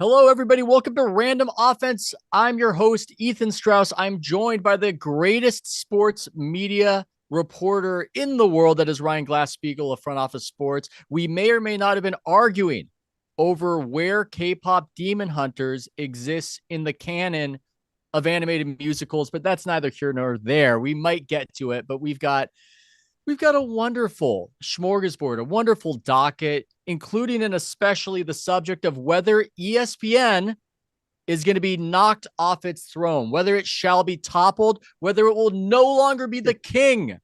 Hello, everybody. Welcome to Random Offense. I'm your host, Ethan Strauss. I'm joined by the greatest sports media reporter in the world, that is Ryan Glass-Spiegel of Front Office Sports. We may or may not have been arguing over where K-pop Demon Hunters exists in the canon of animated musicals, but that's neither here nor there. We might get to it, but we've got a wonderful smorgasbord, a wonderful docket, including and especially the subject of whether ESPN is going to be knocked off its throne, whether it shall be toppled, whether it will no longer be the king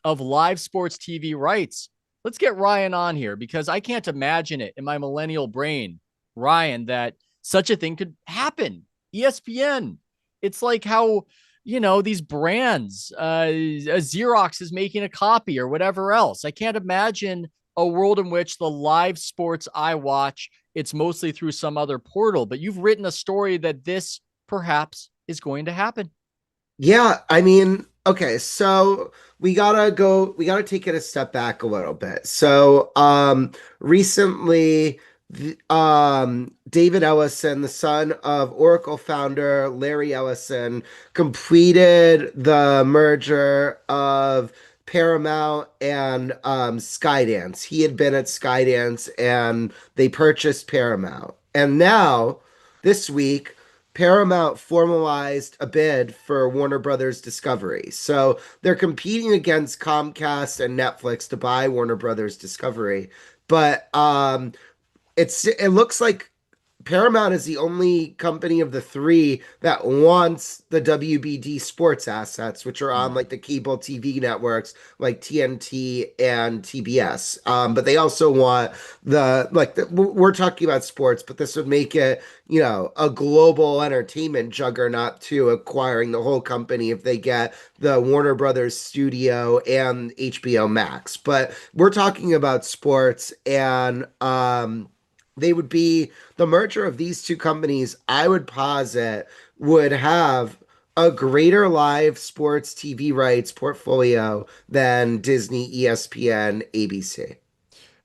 of live sports TV rights. Let's get Ryan on here because I can't imagine it in my millennial brain, Ryan, that such a thing could happen. ESPN. It's like how, these brands, Xerox is making a copy or whatever else. I can't imagine a world in which the live sports I watch, it's mostly through some other portal, but you've written a story that this perhaps is going to happen. Yeah, I mean, okay, so we gotta take it a step back a little bit. Recently, David Ellison, the son of Oracle founder Larry Ellison, completed the merger of Paramount and Skydance. He had been at Skydance and they purchased Paramount. And now, this week, Paramount formalized a bid for Warner Brothers Discovery. So they're competing against Comcast and Netflix to buy Warner Brothers Discovery. But it looks like Paramount is the only company of the three that wants the WBD sports assets, which are on Mm. like the cable TV networks like TNT and TBS. But they also want we're talking about sports, but this would make it, a global entertainment juggernaut too, acquiring the whole company if they get the Warner Brothers studio and HBO Max. But we're talking about sports and they would be the merger of these two companies, I would posit, would have a greater live sports TV rights portfolio than Disney, ESPN, ABC.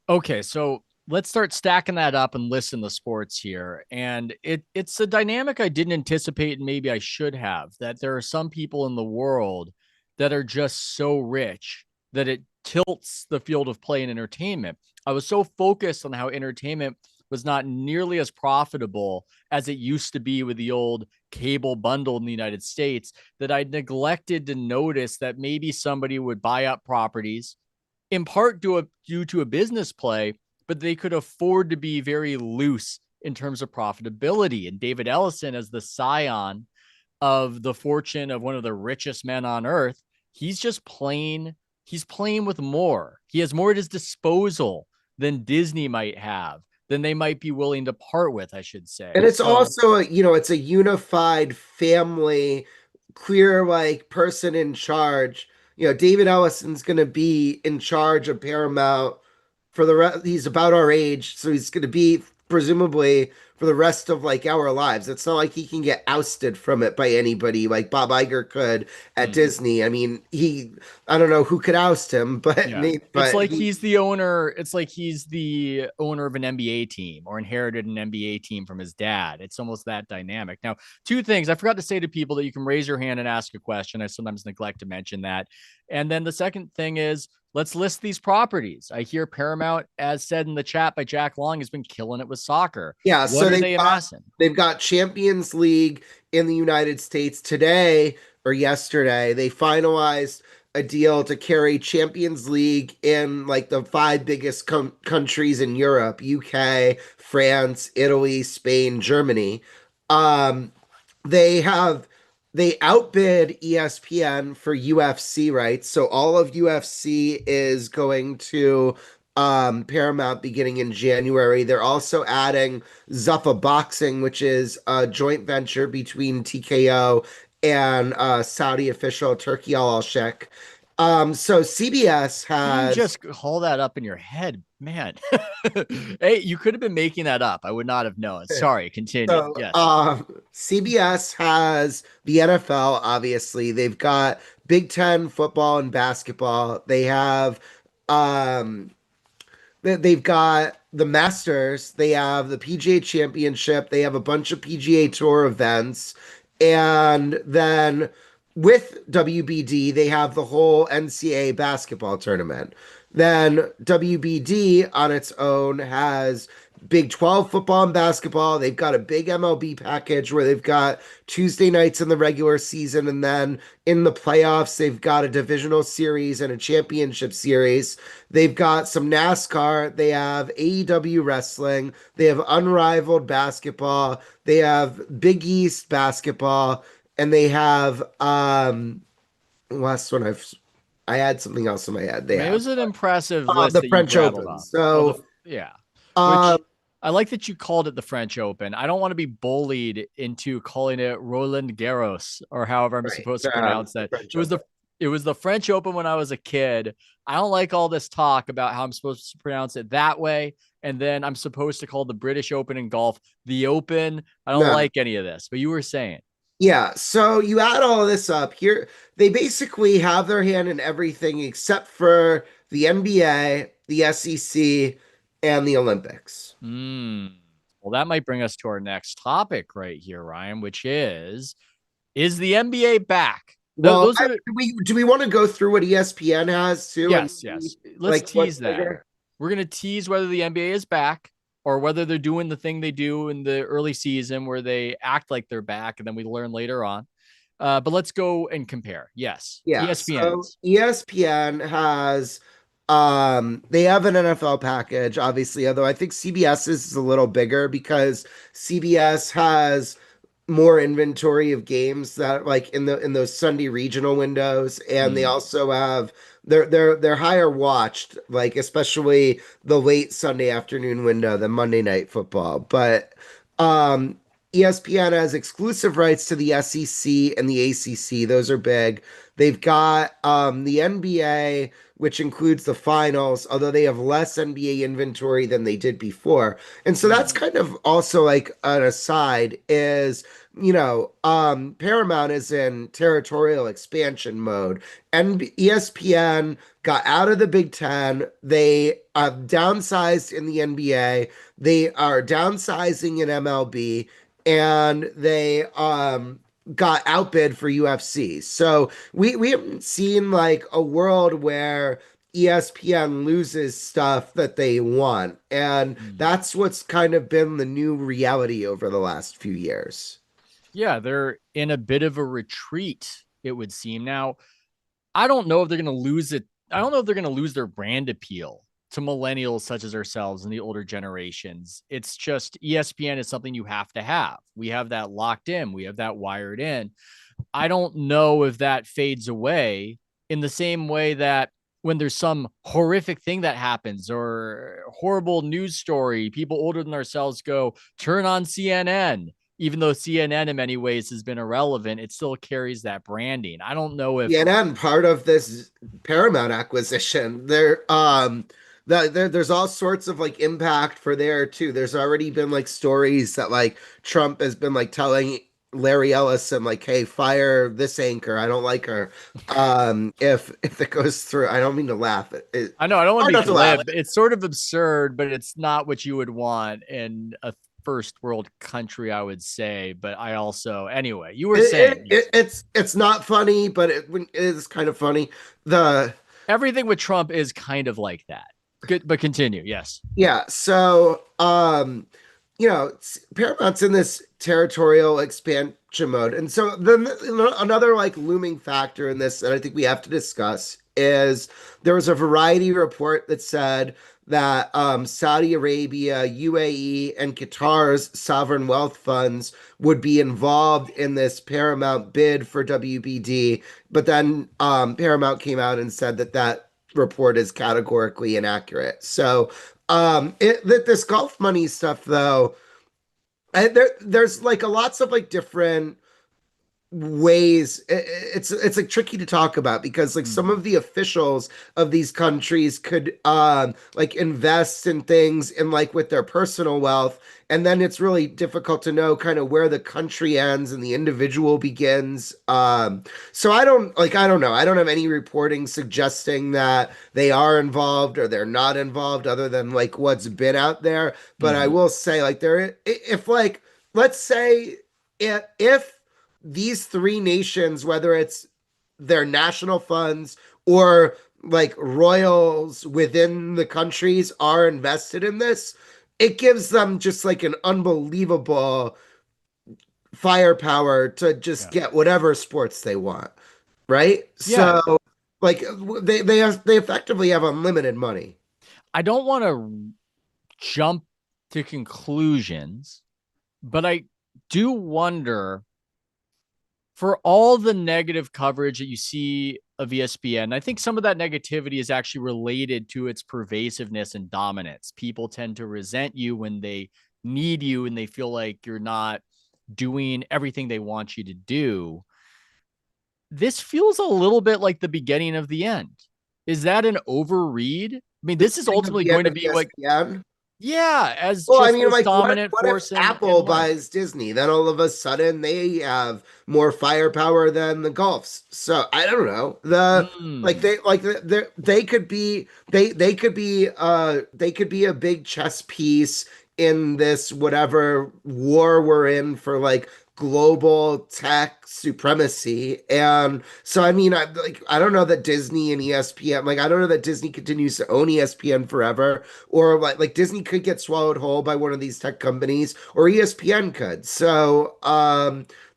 Okay, so let's start stacking that up and listen to sports here. And it's a dynamic I didn't anticipate, and maybe I should have, that there are some people in the world that are just so rich that it tilts the field of play and entertainment. I was so focused on how entertainment was not nearly as profitable as it used to be with the old cable bundle in the United States that I neglected to notice that maybe somebody would buy up properties in part due to a business play, but they could afford to be very loose in terms of profitability. And David Ellison, as the scion of the fortune of one of the richest men on earth, he's just playing. He's playing with more. He has more at his disposal than Disney might have, than they might be willing to part with, I should say. And it's So, also, it's a unified family, clear like person in charge. David Ellison's going to be in charge of Paramount for the rest. He's about our age, so he's going to be presumably for the rest of like our lives. It's not like he can get ousted from it by anybody like Bob Iger could at Disney. I mean, I don't know who could oust him, but yeah. It's but like he he's the owner. It's like he's the owner of an NBA team or inherited an NBA team from his dad. It's almost that dynamic. Now, two things I forgot to say to people: that you can raise your hand and ask a question. I sometimes neglect to mention that. And then the second thing is, let's list these properties. I hear Paramount, as said in the chat by Jack Long, has been killing it with soccer. Yeah, What so are they amassing? they've got Champions League in the United States today or yesterday. They finalized a deal to carry Champions League in like the five biggest countries in Europe: UK, France, Italy, Spain, Germany. Um, they have they outbid ESPN for UFC rights. So all of UFC is going to Paramount beginning in January. They're also adding Zuffa Boxing, which is a joint venture between TKO and Saudi official Turki Al Sheikh. So CBS Can you has just hold that up in your head, man? Hey, you could have been making that up. I would not have known. Sorry, continue. So, Yes. CBS has the NFL, obviously. They've got Big Ten football and basketball. They've got the Masters, they have the PGA Championship, they have a bunch of PGA Tour events, and then with WBD, they have the whole NCAA basketball tournament. Then WBD on its own has Big 12 football and basketball. They've got a big MLB package where they've got Tuesday nights in the regular season, and then in the playoffs, they've got a divisional series and a championship series. They've got some NASCAR. They have AEW wrestling. They have unrivaled basketball. They have Big East basketball, and they have last one I had something else in my head. I They mean, it have was an impressive list the that you've French rattled Open. off. Oh, So yeah. um Which I like that you called it the French Open. I don't want to be bullied into calling it Roland Garros or however I'm right, supposed to pronounce the that. French It was the Open. it was the French Open when I was a kid. I don't like all this talk about how I'm supposed to pronounce it that way. And then I'm supposed to call the British Open in golf the Open. I don't No. like any of this, but you were saying. Yeah, so you add all this up here, they basically have their hand in everything except for the NBA, the SEC, and the Olympics. Well, that might bring us to our next topic right here, Ryan, which is the NBA back? Well, Those are the, do we want to go through what ESPN has too and yes, see yes. Let's like what's tease that. bigger? We're gonna tease whether the NBA is back or whether they're doing the thing they do in the early season where they act like they're back and then we learn later on. But let's go and compare. Yes, Yeah, so ESPN's. ESPN has they have an NFL package, obviously, although I think CBS is a little bigger because CBS has more inventory of games that like in those Sunday regional windows, and they Mm, also have they're higher watched, like especially the late Sunday afternoon window than Monday Night Football. But um ESPN has exclusive rights to the SEC and the ACC. Those are big. They've got the NBA, which includes the finals, although they have less NBA inventory than they did before. And so that's mm, kind of also like an aside is, Paramount is in territorial expansion mode. And ESPN got out of the Big Ten. They have downsized in the NBA. They are downsizing in MLB, and they got outbid for UFC. So we haven't seen like a world where ESPN loses stuff that they want. And mm. that's what's kind of been the new reality over the last few years. Yeah, they're in a bit of a retreat, it would seem. Now, I don't know if they're going to lose it. I don't know if they're going to lose their brand appeal to millennials such as ourselves and the older generations. It's just ESPN is something you have to have. We have that locked in, we have that wired in. I don't know if that fades away in the same way that when there's some horrific thing that happens or horrible news story, people older than ourselves go, turn on CNN. Even though CNN in many ways has been irrelevant, it still carries that branding. I don't know if CNN, part of this Paramount acquisition, there's all sorts of like impact for there too. There's already been like stories that like Trump has been like telling Larry Ellison like, "Hey, fire this anchor. I don't like her." If it goes through, I don't mean to laugh. I know I don't want to Hard be not to laugh. glib. It's sort of absurd, but it's not what you would want in a first world country, I would say. But I also, anyway, you were saying, yes, It's not funny, but it is kind of funny. The everything with Trump is kind of like that. Good, but continue. Yes. Yeah, so Paramount's in this territorial expansion mode. And so then another like looming factor in this that I think we have to discuss is there was a Variety report that said that Saudi Arabia, UAE, and Qatar's sovereign wealth funds would be involved in this Paramount bid for WBD. But then Paramount came out and said that that report is categorically inaccurate. So this golf money stuff though, there's like a lots of like different ways it's like tricky to talk about because like some Mhm. of the officials of these countries could like invest in things in like with their personal wealth, and then it's really difficult to know kind of where the country ends and the individual begins. So I don't know, I don't have any reporting suggesting that they are involved or they're not involved other than like what's been out there. But I Mhm. will say like there, if like let's say if these three nations, whether it's their national funds or like royals within the countries, are invested in this, it gives them just like an unbelievable firepower to just Yeah. get whatever sports they want, right? Yeah. So like they effectively have unlimited money. I don't want to jump to conclusions, but I do wonder, for all the negative coverage that you see of ESPN, I think some of that negativity is actually related to its pervasiveness and dominance. People tend to resent you when they need you and they feel like you're not doing everything they want you to do. This feels a little bit like the beginning of the end. Is that an overread? I mean, The this is beginning of ultimately the end going to of be like, ESPN. yeah, as Well, I just mean, this like, dominant what if force in Apple life. buys Disney? Then all of a sudden they have more firepower than the Gulfs. So I don't know. Mm, They could be they could be a big chess piece in this whatever war we're in for like global tech supremacy. And so I mean, I don't know that Disney and ESPN, like I don't know that Disney continues to own ESPN forever, or like Disney could get swallowed whole by one of these tech companies, or ESPN could. So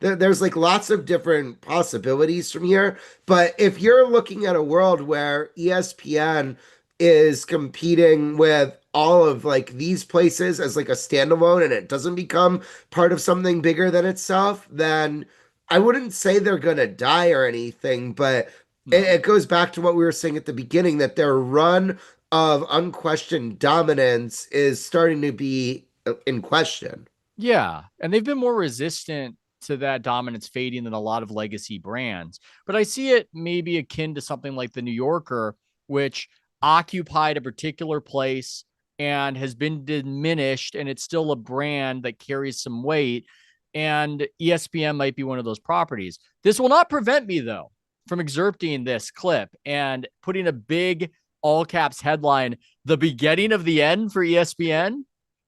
there's like lots of different possibilities from here. But if you're looking at a world where ESPN is competing with all of like these places as like a standalone and it doesn't become part of something bigger than itself, then I wouldn't say they're gonna die or anything, but no. it goes back to what we were saying at the beginning, that their run of unquestioned dominance is starting to be in question. Yeah. And they've been more resistant to that dominance fading than a lot of legacy brands. But I see it maybe akin to something like the New Yorker, which occupied a particular place and has been diminished, and it's still a brand that carries some weight. And ESPN might be one of those properties. This will not prevent me, though, from excerpting this clip and putting a big all caps headline, the beginning of the end for ESPN.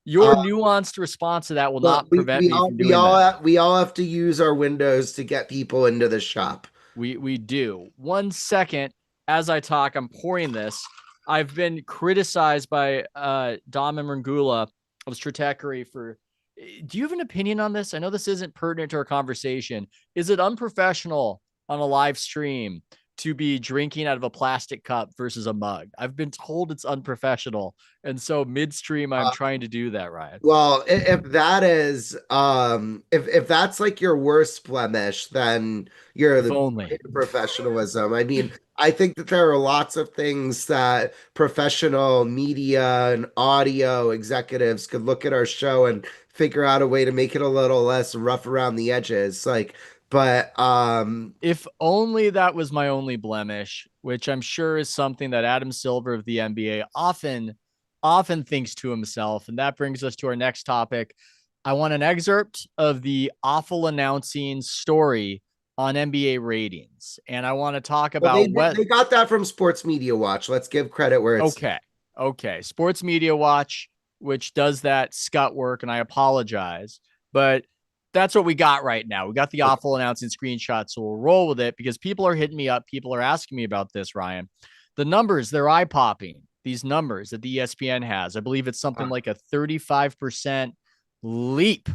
Your Uh, nuanced response to that will but not prevent me from doing that. we all have to use our windows to get people into the shop. We do. 1 second, as I talk, I'm pouring this. I've been criticized by Dom Imrangula of Stratechery for. Do you have an opinion on this? I know this isn't pertinent to our conversation. Is it unprofessional on a live stream to be drinking out of a plastic cup versus a mug? I've been told it's unprofessional. And so midstream, I'm Uh, trying to do that, Ryan. Well, if that is if that's like your worst blemish, then you're If the only. professionalism. I mean, I think that there are lots of things that professional media and audio executives could look at our show and figure out a way to make it a little less rough around the edges. Like, but If only that was my only blemish, which I'm sure is something that Adam Silver of the NBA often thinks to himself. And that brings us to our next topic. I want an excerpt of the awful announcing story on NBA ratings. And I want to talk well, about what. they got that from Sports Media Watch. Let's give credit where it's Okay. Okay. Sports Media Watch, which does that scut work, and I apologize. But that's what we got right now. We got the okay. awful announcing screenshot, so we'll roll with it because people are hitting me up. People are asking me about this, Ryan. The numbers, they're eye popping. These numbers that the ESPN has, I believe it's something like a 35% leap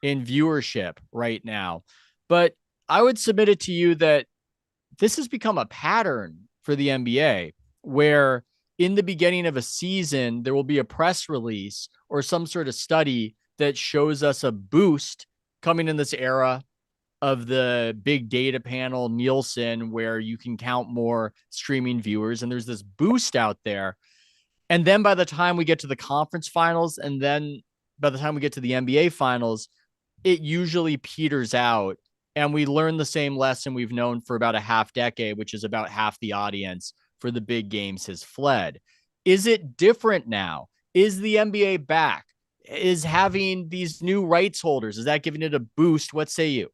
in viewership right now. But I would submit it to you that this has become a pattern for the NBA where in the beginning of a season, there will be a press release or some sort of study that shows us a boost coming in this era of the big data panel Nielsen, where you can count more streaming viewers. And there's this boost out there. And then by the time we get to the conference finals, and then by the time we get to the NBA finals, it usually peters out. And we learned the same lesson we've known for about a half decade, which is about half the audience for the big games has fled. Is it different now? Is the NBA back? Is having these new rights holders, is that giving it a boost? What say you?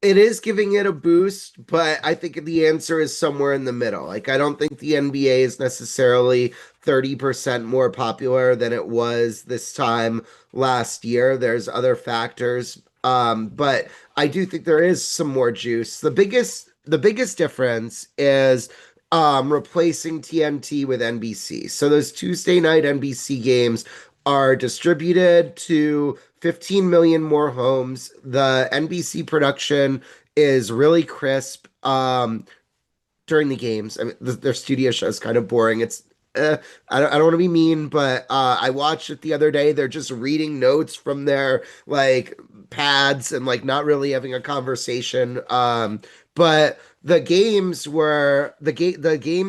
It is giving it a boost, but I think the answer is somewhere in the middle. Like, I don't think the NBA is necessarily 30% more popular than it was this time last year. There's other factors. But I do think there is some more juice. The biggest difference is replacing TNT with NBC. So those Tuesday night NBC games are distributed to 15 million more homes. The NBC production is really crisp. During the games. I mean, their studio show is kind of boring. Uh, I don't want to be mean, but I watched it the other day. They're just reading notes from their like pads and like not really having a conversation. But the games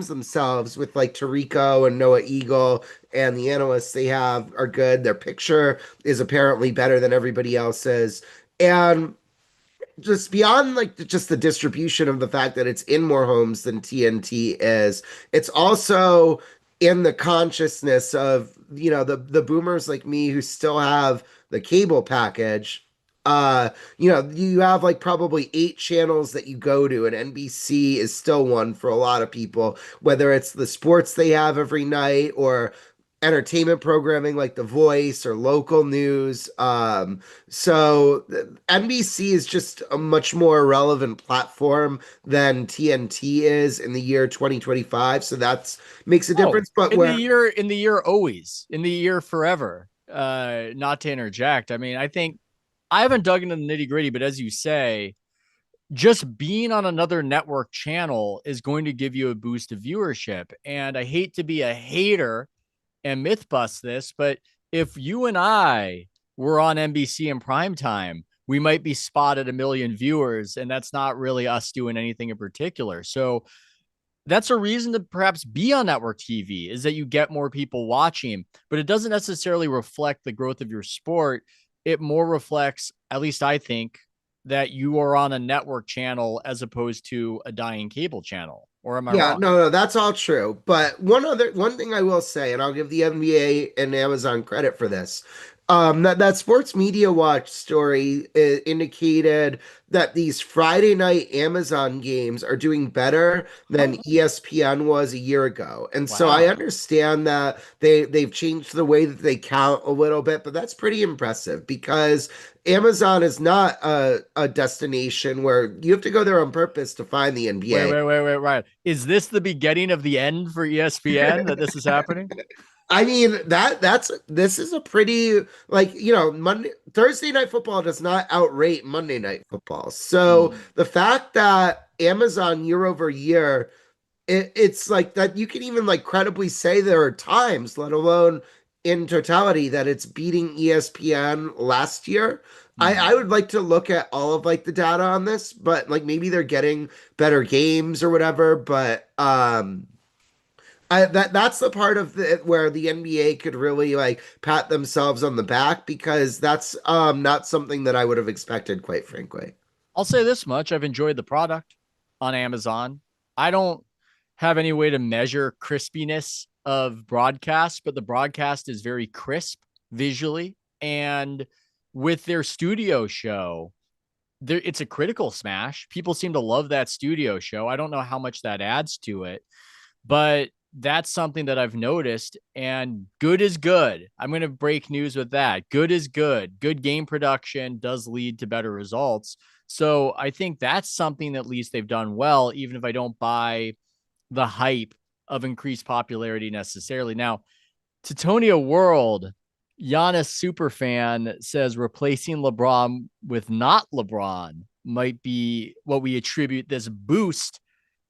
themselves with like Tarico and Noah Eagle and the analysts they have are good. Their picture is apparently better than everybody else's. And just beyond like just the distribution of the fact that it's in more homes than TNT is, it's also in the consciousness of, the boomers like me who still have the cable package. You have like probably 8 channels that you go to, and NBC is still one for a lot of people, whether it's the sports they have every night or entertainment programming like The Voice or local news. So NBC is just a much more relevant platform than TNT is in the year 2025. So that's makes a Oh, difference. But where in the year always, in the year forever. Not to interject. I mean, I think I haven't dug into the nitty gritty, but as you say, just being on another network channel is going to give you a boost of viewership. And I hate to be a hater and myth bust this, but if you and I were on NBC in prime time, we might be spotted a million viewers, and that's not really us doing anything in particular. So that's a reason to perhaps be on network TV is that you get more people watching, but it doesn't necessarily reflect the growth of your sport. It more reflects, at least I think, that you are on a network channel as opposed to a dying cable channel. Or am I Yeah, wrong? no, that's all true. But one thing I will say, and I'll give the NBA and Amazon credit for this, that Sports Media Watch story indicated that these Friday night Amazon games are doing better than ESPN was a year ago. And so I Wow. understand that they've changed the way that they count a little bit, but that's pretty impressive because Amazon is not a destination where you have to go there on purpose to find the NBA. Wait. Right. Is this the beginning of the end for ESPN that this is happening? I mean this is a pretty like Monday Thursday night football does not outrate Monday night football. So Mm. the fact that Amazon year over year it's like that you can even like credibly say there are times, let alone in totality, that it's beating ESPN last year. I Mm. would like to look at all of like the data on this, but like maybe they're getting better games or whatever. But that's the part of it where the NBA could really like pat themselves on the back because that's not something that I would have expected, quite frankly. I'll say this much. I've enjoyed the product on Amazon. I don't have any way to measure crispiness of broadcast, but the broadcast is very crisp visually. And with their studio show, it's a critical smash. People seem to love that studio show. I don't know how much that adds to it, but that's something that I've noticed. And good is good. I'm going to break news with that. Good is good. Good game production does lead to better results. So I think that's something at least they've done well, even if I don't buy the hype of increased popularity necessarily. Now, Titonia World, Giannis superfan says replacing LeBron with not LeBron might be what we attribute this boost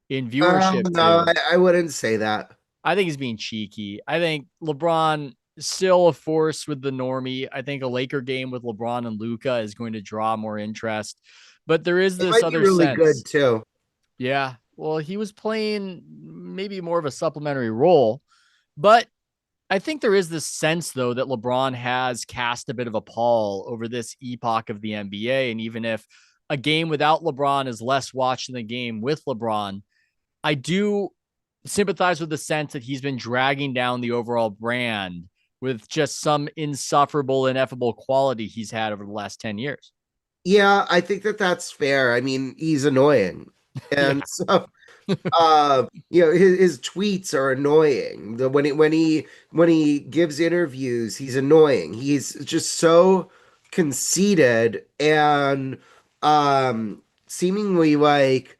in viewership No, to. I wouldn't say that. I think he's being cheeky. I think LeBron is still a force with the normie. I think a Laker game with LeBron and Luca is going to draw more interest. But there is It this might be other really good sense. too. Yeah. Well, he was playing maybe more of a supplementary role. But I think there is this sense, though, that LeBron has cast a bit of a pall over this epoch of the NBA. And even if a game without LeBron is less watched than the game with LeBron, I do sympathize with the sense that he's been dragging down the overall brand with just some insufferable, ineffable quality he's had over the last 10 years. Yeah, I think that that's fair. I mean, he's annoying. Yeah. And so his tweets are annoying. When he gives interviews, he's annoying. He's just so conceited and seemingly like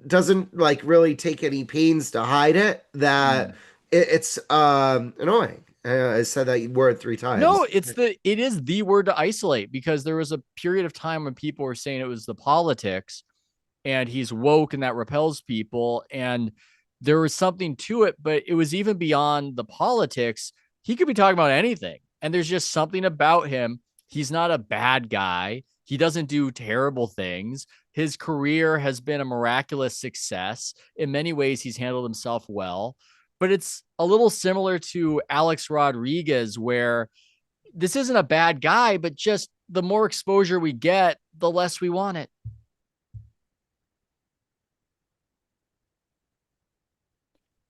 doesn't like really take any pains to hide it that Mm. it's annoying. I said that word three No, times. it is the word to isolate because there was a period of time when people were saying it was the politics and he's woke and that repels people. And there was something to it, but it was even beyond the politics. He could be talking about anything. And there's just something about him. He's not a bad guy. He doesn't do terrible things. His career has been a miraculous success. In many ways, he's handled himself well. But it's a little similar to Alex Rodriguez, where this isn't a bad guy, but just the more exposure we get, the less we want it.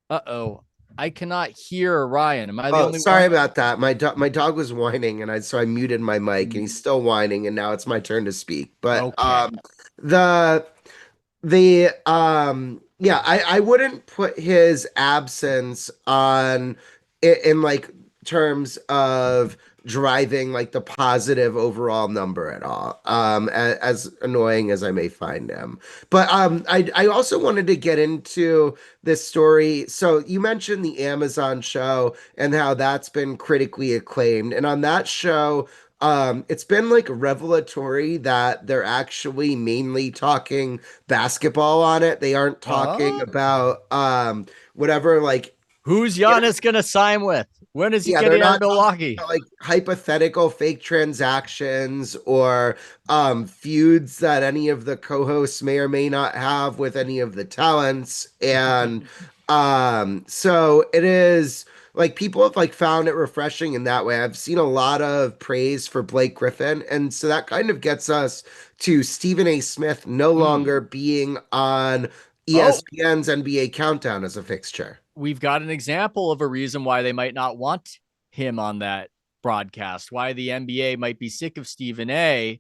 Uh-oh. I cannot hear Ryan. Am I the Oh, only sorry one? about that. My dog was whining, and I muted my mic, and he's still whining, and now it's my turn to speak. But Okay. the yeah, I wouldn't put his absence on in like terms of driving like the positive overall number at all, as annoying as I may find him. But I also wanted to get into this story. So you mentioned the Amazon show and how that's been critically acclaimed, and on that show it's been like revelatory that they're actually mainly talking basketball on it. They aren't talking Uh, about whatever like who's Giannis going to sign with? When is he yeah, they're getting out of not talking Milwaukee? about like hypothetical fake transactions or feuds that any of the co-hosts may or may not have with any of the talents. And so it is like people have like found it refreshing in that way. I've seen a lot of praise for Blake Griffin, and so that kind of gets us to Stephen A. Smith no Mm. longer being on Oh, ESPN's NBA Countdown as a fixture. we've got an example of a reason why they might not want him on that broadcast, why the NBA might be sick of Stephen A.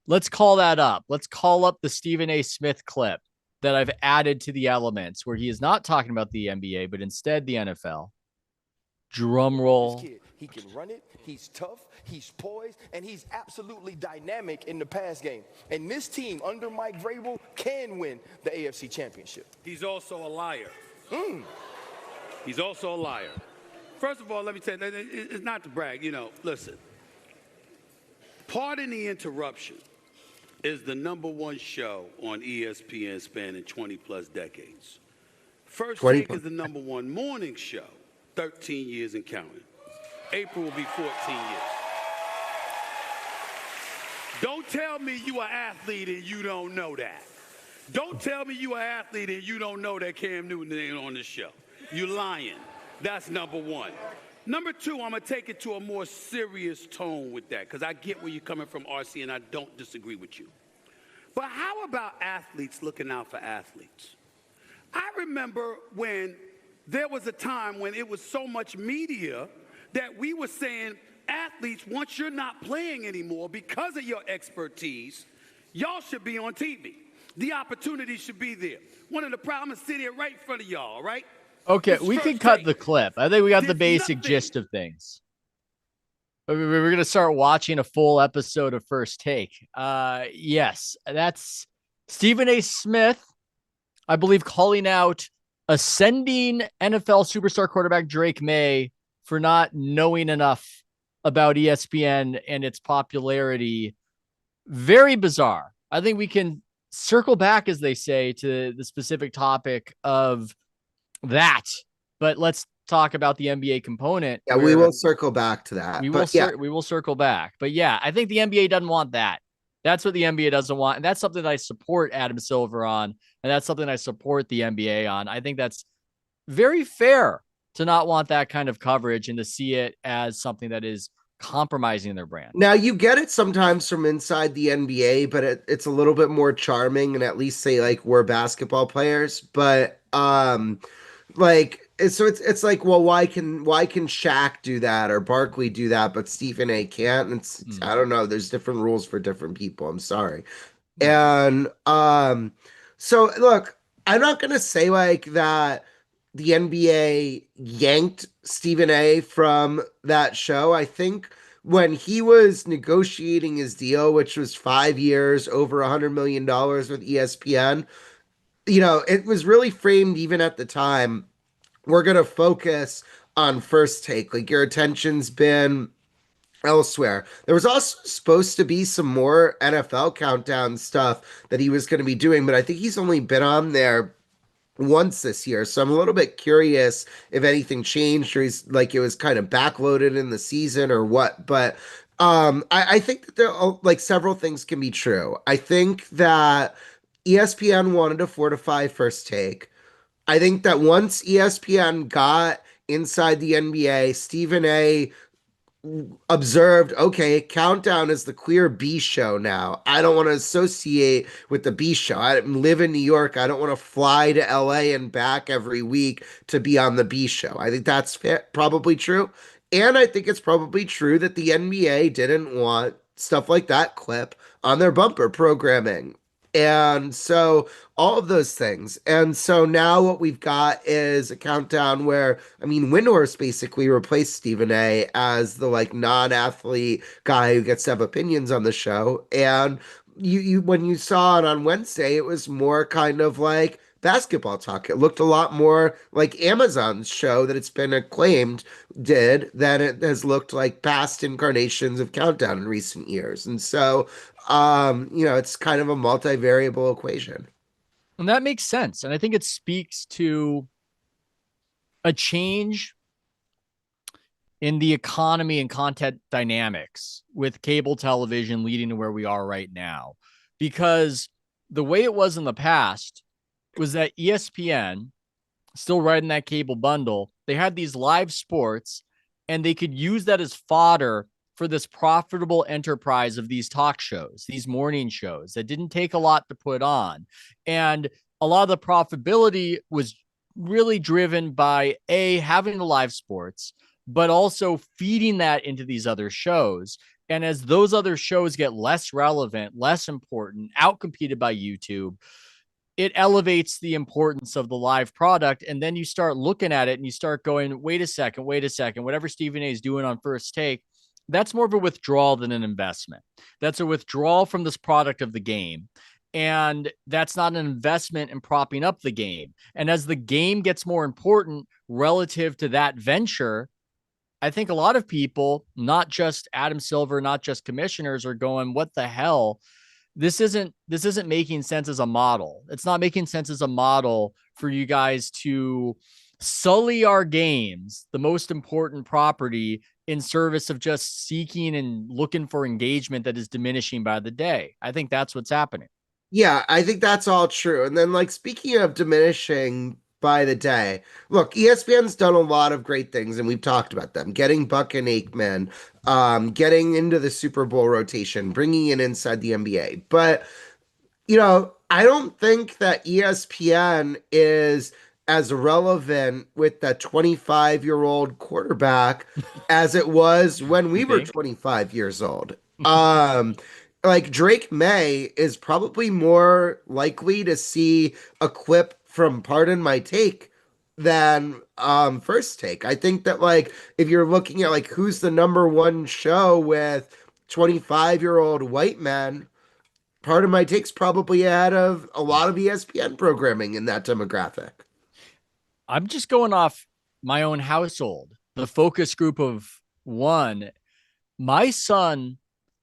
Let's call that up. Let's call up the Stephen A. Smith clip that I've added to the elements where he is not talking about the NBA, but instead the NFL. Drum This roll. kid, he can run it, he's tough, he's poised, and he's absolutely dynamic in the pass game. And this team under Mike Vrabel can win the AFC Championship. He's also a liar. He's also a liar. First of all, let me tell you, it's not to brag. Listen, Pardon the Interruption is the #1 show on ESPN spanning 20 plus decades. First 20 Take is the #1 morning show, 13 years and counting. April will be 14 years. Don't tell me you an athlete and you don't know that. Don't tell me you an athlete and you don't know that Cam Newton ain't on the show. You lying. That's #1. #2, I'm going to take it to a more serious tone with that because I get where you're coming from, RC, and I don't disagree with you. But how about athletes looking out for athletes? I remember when there was a time when it was so much media that we were saying, athletes, once you're not playing anymore because of your expertise, y'all should be on TV. The opportunity should be there. One of the problems sitting here right in front of y'all, right? Okay, This we can First cut Take. the clip. I think we got the There's basic nothing. gist of things. We're going to start watching a full episode of First Take. Yes, that's Stephen A. Smith, I believe, calling out ascending NFL superstar quarterback Drake May for not knowing enough about ESPN and its popularity. Very bizarre. I think we can circle back, as they say, to the specific topic of that. But let's talk about the NBA component Yeah, we will where circle back to that. But yeah, we will circle back. But yeah, I think the NBA doesn't want that. That's what the NBA doesn't want. And that's something that I support Adam Silver on. And that's something I support the NBA on. I think that's very fair to not want that kind of coverage and to see it as something that is compromising their brand. Now you get it sometimes from inside the NBA, but it's a little bit more charming and at least say like we're basketball players. But it's like, well, why can Shaq do that or Barkley do that, but Stephen A can't? And I don't know. There's different rules for different people. I'm sorry. And so look, I'm not gonna say like that the NBA yanked Stephen A from that show. I think when he was negotiating his deal, which was 5 years, over $100 million with ESPN, it was really framed even at the time. We're gonna focus on First Take. Like your attention's been elsewhere. There was also supposed to be some more NFL countdown stuff that he was going to be doing, but I think he's only been on there once this year. So I'm a little bit curious if anything changed or he's like it was kind of backloaded in the season or what. But I think that there are like several things can be true. I think that ESPN wanted to fortify First Take. I think that once ESPN got inside the NBA, Stephen A observed, okay, Countdown is the queer B show now. I don't want to associate with the B show. I live in New York. I don't want to fly to LA and back every week to be on the B show. I think that's probably true. And I think it's probably true that the NBA didn't want stuff like that clip on their bumper programming. And so all of those things. And so now what we've got is a countdown where, I mean, Windhorse basically replaced Stephen A as the like non-athlete guy who gets to have opinions on the show. And you when you saw it on Wednesday, it was more kind of like basketball talk. It looked a lot more like Amazon's show that it's been acclaimed did than it has looked like past incarnations of Countdown in recent years. And so it's kind of a multivariable equation. And that makes sense. And I think it speaks to a change in the economy and content dynamics with cable television leading to where we are right now. Because the way it was in the past was that ESPN, still riding that cable bundle, they had these live sports and they could use that as fodder for this profitable enterprise of these talk shows, these morning shows that didn't take a lot to put on. And a lot of the profitability was really driven by having the live sports, but also feeding that into these other shows. And as those other shows get less relevant, less important, outcompeted by YouTube, it elevates the importance of the live product. And then you start looking at it and you start going, wait a second, whatever Stephen A is doing on First Take, that's more of a withdrawal than an investment. That's a withdrawal from this product of the game. And that's not an investment in propping up the game. And as the game gets more important relative to that venture, I think a lot of people, not just Adam Silver, not just commissioners, are going, what the hell? This isn't making sense as a model. It's not making sense as a model for you guys to sully our games, the most important property, in service of just seeking and looking for engagement that is diminishing by the day. I think that's what's happening. Yeah, I think that's all true. And then, like, speaking of diminishing by the day, look, ESPN's done a lot of great things, and we've talked about them. Getting Buck and Aikman, getting into the Super Bowl rotation, bringing it inside the NBA. But, I don't think that ESPN is as relevant with the 25-year-old quarterback as it was when we were 25 years old. Like Drake May is probably more likely to see a clip from Pardon My Take than First Take. I think that like if you're looking at like who's the number one show with 25-year-old white men, Pardon My Take's probably ahead of a lot of ESPN programming in that demographic. I'm just going off my own household, the focus group of one. My son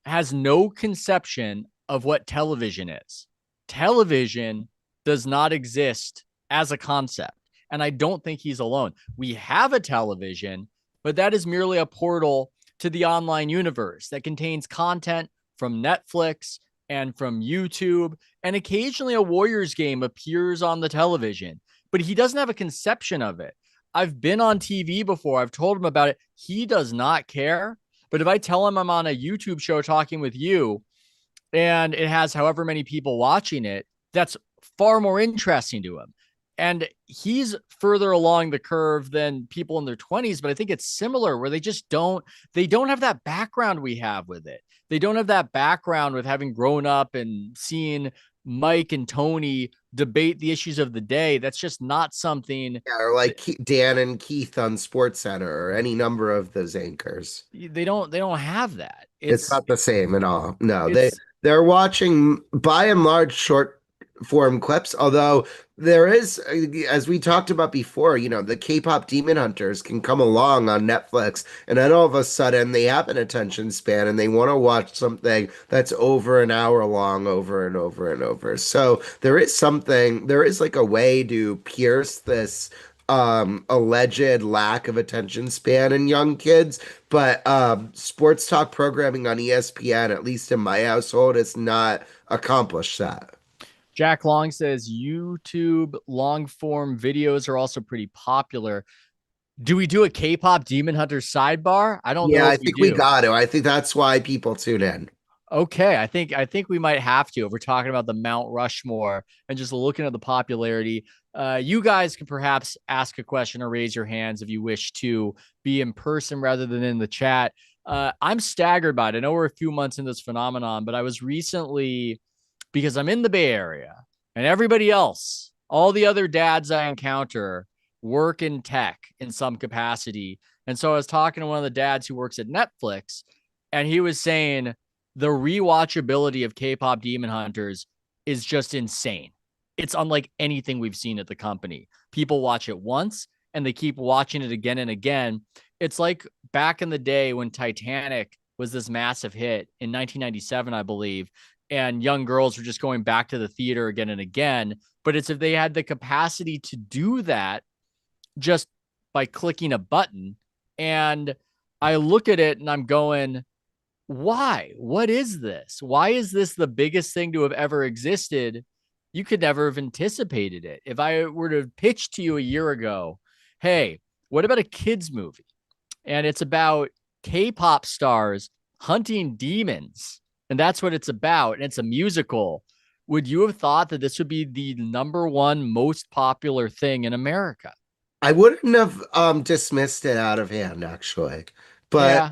has no conception of what television is. Television does not exist as a concept. And I don't think he's alone. We have a television, but that is merely a portal to the online universe that contains content from Netflix and from YouTube. And occasionally a Warriors game appears on the television, but he doesn't have a conception of it. I've been on TV before. I've told him about it. He does not care. But if I tell him I'm on a YouTube show talking with you and it has however many people watching it, that's far more interesting to him. And he's further along the curve than people in their 20s, but I think it's similar where they don't have that background we have with it. They don't have that background with having grown up and seeing Mike and Tony debate the issues of the day. That's just not something. Yeah, or like Dan and Keith on Sports Center or any number of those anchors. They don't have that. It's not the same at all. No, It's they're watching by and large short form clips, although there is, as we talked about before, the K-pop Demon Hunters can come along on Netflix, and then all of a sudden they have an attention span and they want to watch something that's over an hour long over and over and over. So there is like a way to pierce this alleged lack of attention span in young kids, but sports talk programming on ESPN, at least in my household, has not accomplished that. Jack Long says YouTube long form videos are also pretty popular. Do we do a K-pop Demon Hunter sidebar? I don't know Yeah, if I we think we do. got to. I think that's why people tune in. Okay, I think we might have to if we're talking about the Mount Rushmore and just looking at the popularity. You guys can perhaps ask a question or raise your hands if you wish to be in person rather than in the chat. I'm staggered by it. I know we're a few months in this phenomenon, but I was recently, because I'm in the Bay Area and everybody else, all the other dads I encounter work in tech in some capacity. And so I was talking to one of the dads who works at Netflix, and he was saying the rewatchability of K-pop Demon Hunters is just insane. It's unlike anything we've seen at the company. People watch it once and they keep watching it again and again. It's like back in the day when Titanic was this massive hit in 1997, I believe, and young girls were just going back to the theater again and again. But it's if they had the capacity to do that just by clicking a button. And I look at it and I'm going, why? What is this? Why is this the biggest thing to have ever existed? You could never have anticipated it. If I were to pitch to you a year ago, hey, what about a kids movie? And it's about K-pop stars hunting demons. And that's what it's about. And it's a musical. Would you have thought that this would be the number one most popular thing in America? I wouldn't have dismissed it out of hand, actually, but Yeah.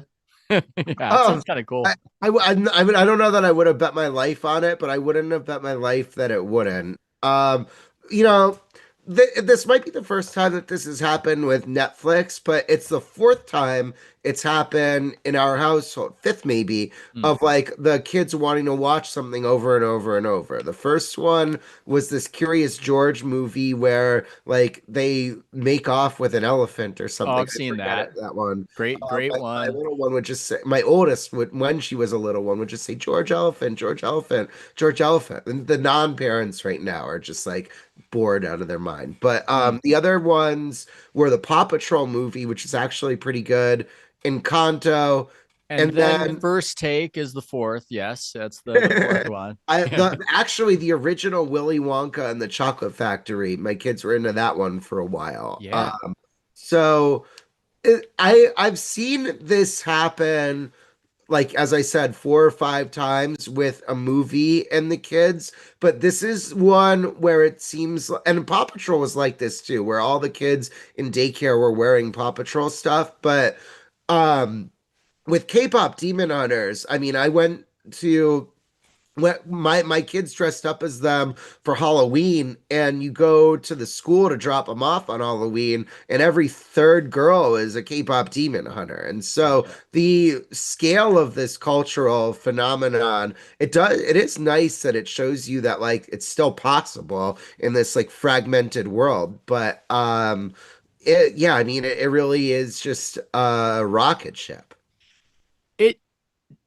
Yeah, it um, sounds kind of I, cool. I mean, I don't know that I would have bet my life on it, but I wouldn't have bet my life that it wouldn't. You know, this might be the first time that this has happened with Netflix, but it's the fourth time it's happened in our household, fifth maybe, Mm. of like the kids wanting to watch something over and over and over. The first one was this Curious George movie where like they make off with an elephant or Oh, something. I've I seen forget that. it, that one. Great My one. little one would just say, my oldest would, when she was a little one, would just say, George Elephant, George Elephant, George Elephant. And the non-parents right now are just like bored out of their mind. But Mm. the other ones were the Paw Patrol movie, which is actually pretty good, Encanto, And and then then First Take is the fourth. Yes, that's the fourth one. the original Willy Wonka and the Chocolate Factory. My kids were into that one for a while. Yeah. So I've seen this happen, like as I said, 4 or 5 times with a movie and the kids, but this is one where it seems, and Paw Patrol was like this too, where all the kids in daycare were wearing Paw Patrol stuff, but um with K-pop Demon Hunters, I mean, I went to when my kids dressed up as them for Halloween, and you go to the school to drop them off on Halloween, and every third girl is a K-pop demon hunter. And so Yeah. the scale of this cultural phenomenon, it is nice that it shows you that like it's still possible in this like fragmented world. But yeah, I mean it really is just a rocket ship. It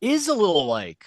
is a little like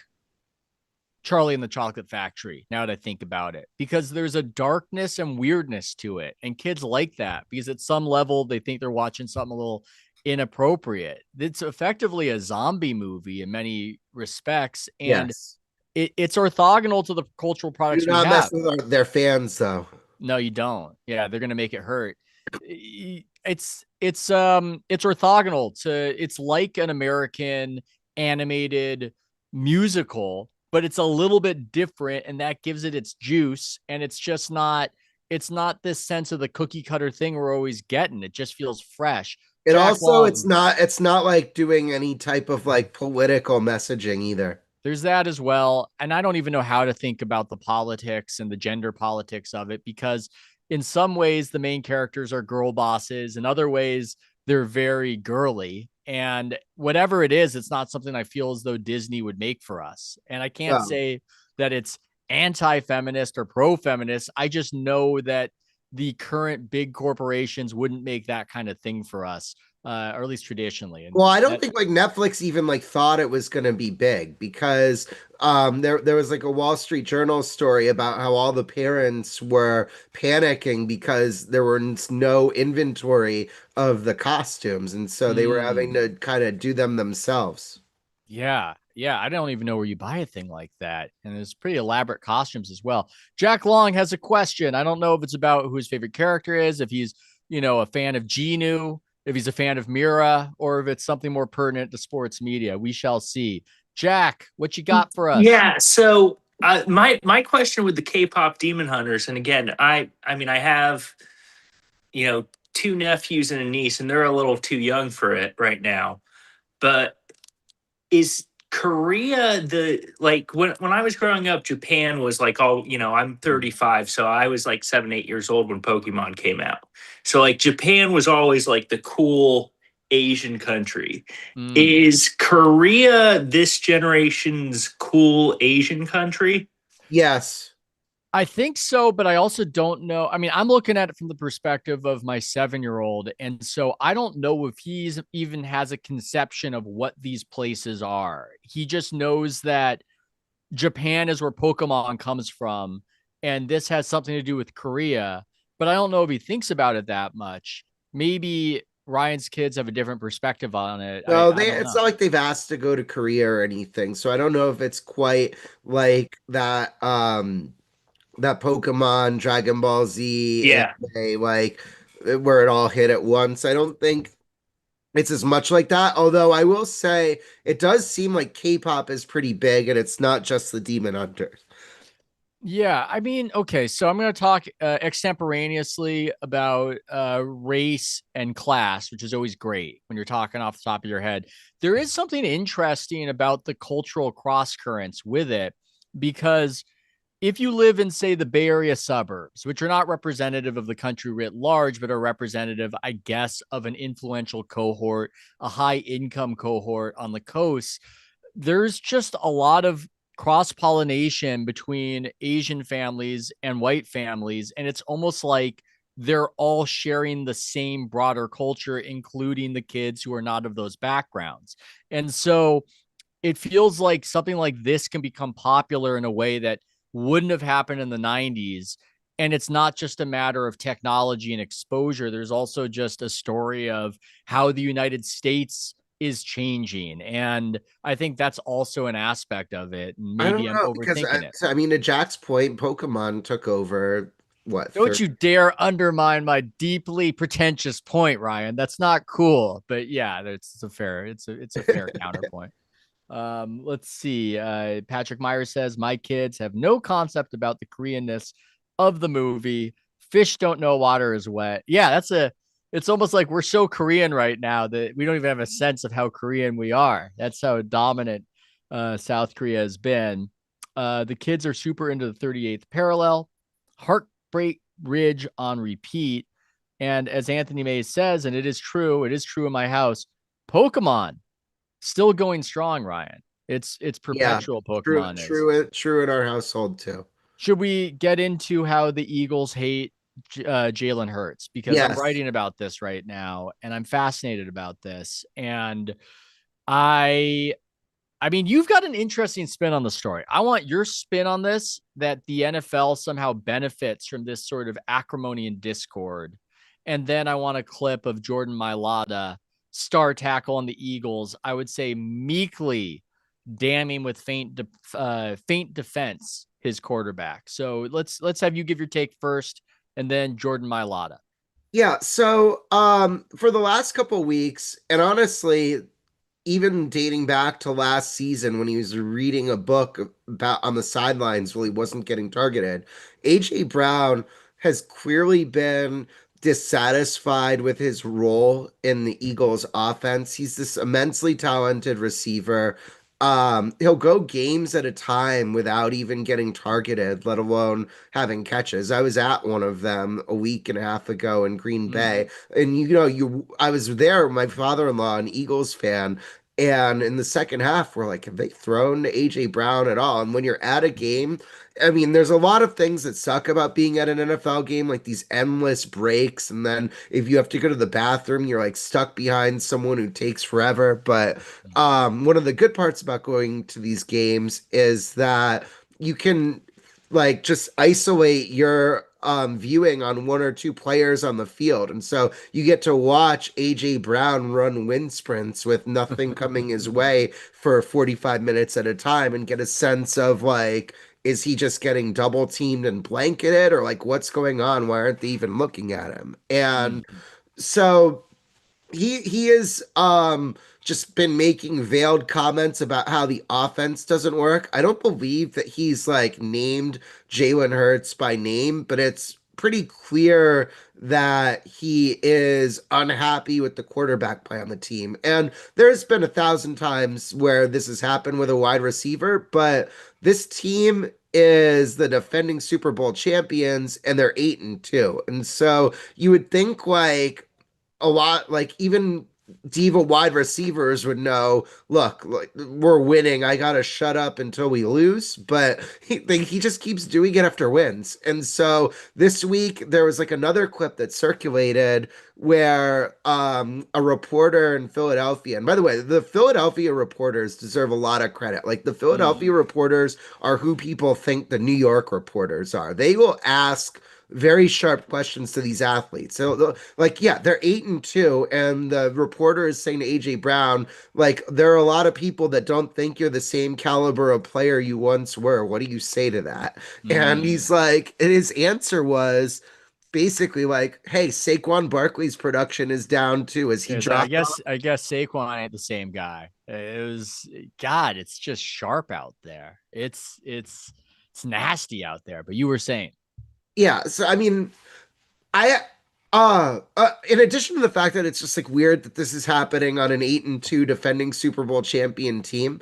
Charlie and the Chocolate Factory, now that I think about it, because there's a darkness and weirdness to it. And kids like that because at some level they think they're watching something a little inappropriate. It's effectively a zombie movie in many respects. And Yes. it's orthogonal to the cultural Do products we not have. mess with their fans, though. No, you don't. Yeah, they're going to make it hurt. it's orthogonal to it's like an American animated musical, but it's a little bit different, and that gives it its juice. And it's not this sense of the cookie cutter thing we're always getting. It just feels fresh. It Jack also Long, it's not like doing any type of like political messaging either. there's that as well. And I don't even know how to think about the politics and the gender politics of it, because in some ways the main characters are girl bosses, in other ways they're very girly. And whatever it is, it's not something I feel as though Disney would make for us. And I can't No. say that it's anti-feminist or pro-feminist. I just know that the current big corporations wouldn't make that kind of thing for us, or at least traditionally. And Well, I don't that, think like Netflix even like thought it was going to be big because there was like a Wall Street Journal story about how all the parents were panicking because there was no inventory of the costumes, and so they were having to kind of do them themselves. Yeah. Yeah. I don't even know where you buy a thing like that. And it's pretty elaborate costumes as well. Jack Long has a question. I don't know if it's about who his favorite character is, if he's, a fan of Genu, if he's a fan of Mira, or if it's something more pertinent to sports media. We shall see. Jack, what you got for us? Yeah. So my question with the K-pop Demon Hunters, and again, I mean I have two nephews and a niece, and they're a little too young for it right now. But is Korea the like when I was growing up, Japan was like all, I'm 35, so I was like 7, 8 years old when Pokemon came out. So like Japan was always like the cool Asian country. Mm. Is Korea this generation's cool Asian country? Yes. I think so, but I also don't know. I mean, I'm looking at it from the perspective of my 7-year-old. And so I don't know if he's even has a conception of what these places are. He just knows that Japan is where Pokemon comes from, and this has something to do with Korea. But I don't know if he thinks about it that much. Maybe Ryan's kids have a different perspective on it. No, I don't it's know. not like they've asked to go to Korea or anything. So I don't know if it's quite like that Pokemon, Dragon Ball Z, Yeah. anime, like where it all hit at once. I don't think it's as much like that. Although I will say it does seem like K-pop is pretty big and it's not just the Demon Hunters. Yeah, I mean, okay, so I'm going to talk extemporaneously about race and class, which is always great when you're talking off the top of your head. There is something interesting about the cultural cross currents with it, because if you live in, say, the Bay Area suburbs, which are not representative of the country writ large, but are representative, I guess, of an influential cohort, a high income cohort on the coast, there's just a lot of cross pollination between Asian families and white families. And it's almost like they're all sharing the same broader culture, including the kids who are not of those backgrounds. And so it feels like something like this can become popular in a way that wouldn't have happened in the 90s. And it's not just a matter of technology and exposure. There's also just a story of how the United States is changing. And I think that's also an aspect of it. I don't Maybe I'm know because overthinking it. I mean, to Jack's point, Pokemon took over what Don't 30. you dare undermine my deeply pretentious point, Ryan. That's not cool. But yeah, it's a fair counterpoint. Let's see. Patrick Myers says, my kids have no concept about the Koreanness of the movie. Fish don't know water is wet. Yeah, it's almost like we're so Korean right now that we don't even have a sense of how Korean we are. That's how dominant South Korea has been. The kids are super into the 38th parallel, Heartbreak Ridge on repeat. And as Anthony Mays says, and it is true in my house, Pokemon still going strong, Ryan. It's Yeah, perpetual true, Pokemon is. true in our household too. Should we get into how the Eagles hate Jalen Hurts? Because I'm Yes. writing about this right now, and I'm fascinated about this. And I, I mean, you've got an interesting spin on the story. I want your spin on this. That the NFL somehow benefits from this sort of acrimony and discord. And then I want a clip of Jordan Mailata, star tackle on the Eagles. I would say meekly damning with faint defense his quarterback. So let's have you give your take first, and then Jordan Mailata. Yeah, so for the last couple weeks, and honestly, even dating back to last season when he was reading a book about on the sidelines while he wasn't getting targeted, AJ Brown has clearly been dissatisfied with his role in the Eagles offense. He's this immensely talented receiver. He'll go games at a time without even getting targeted, let alone having catches. I was at one of them a week and a half ago in Green Mm. Bay, and I was there, my father-in-law, an Eagles fan, and in the second half, we're like, have they thrown to AJ Brown at all? And when you're at a game, I mean, there's a lot of things that suck about being at an NFL game, like these endless breaks. And then if you have to go to the bathroom, you're like stuck behind someone who takes forever. But one of the good parts about going to these games is that you can like just isolate your viewing on one or two players on the field. And so you get to watch AJ Brown run wind sprints with nothing coming his way for 45 minutes at a time and get a sense of like, is he just getting double teamed and blanketed, or like what's going on? Why aren't they even looking at him? And Mm. so he is just been making veiled comments about how the offense doesn't work. I don't believe that he's like named Jalen Hurts by name, but it's pretty clear that he is unhappy with the quarterback play on the team. And there's been 1,000 times where this has happened with a wide receiver, but this team is the defending Super Bowl champions and they're 8-2. And so you would think like a lot, like even diva wide receivers would know, look, like, we're winning, I gotta shut up until we lose, but he just keeps doing it after wins. And so this week there was like another clip that circulated where a reporter in Philadelphia, and by the way, the Philadelphia reporters deserve a lot of credit. Like the Philadelphia Mm. reporters are who people think the New York reporters are. They will ask very sharp questions to these athletes. So like, yeah, they're 8-2, and the reporter is saying to AJ Brown, like, there are a lot of people that don't think you're the same caliber of player you once were. What do you say to that? And Mm. he's like, and his answer was basically like, hey, Saquon Barkley's production is down too. As he Is I dropped guess I guess Saquon ain't the same guy. It was God. It's just sharp out there. It's nasty out there. But you were saying, yeah, so I mean, I in addition to the fact that it's just like weird that this is happening on an 8-2 defending Super Bowl champion team,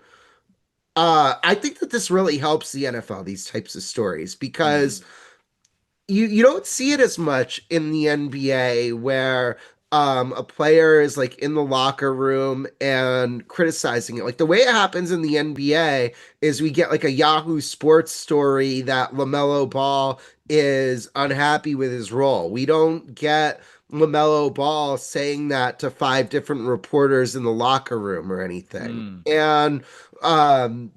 I think that this really helps the NFL, these types of stories, because mm, you don't see it as much in the NBA where a player is like in the locker room and criticizing it. Like the way it happens in the NBA is we get like a Yahoo Sports story that LaMelo Ball is unhappy with his role. We don't get LaMelo Ball saying that to five different reporters in the locker room or anything. mm. And um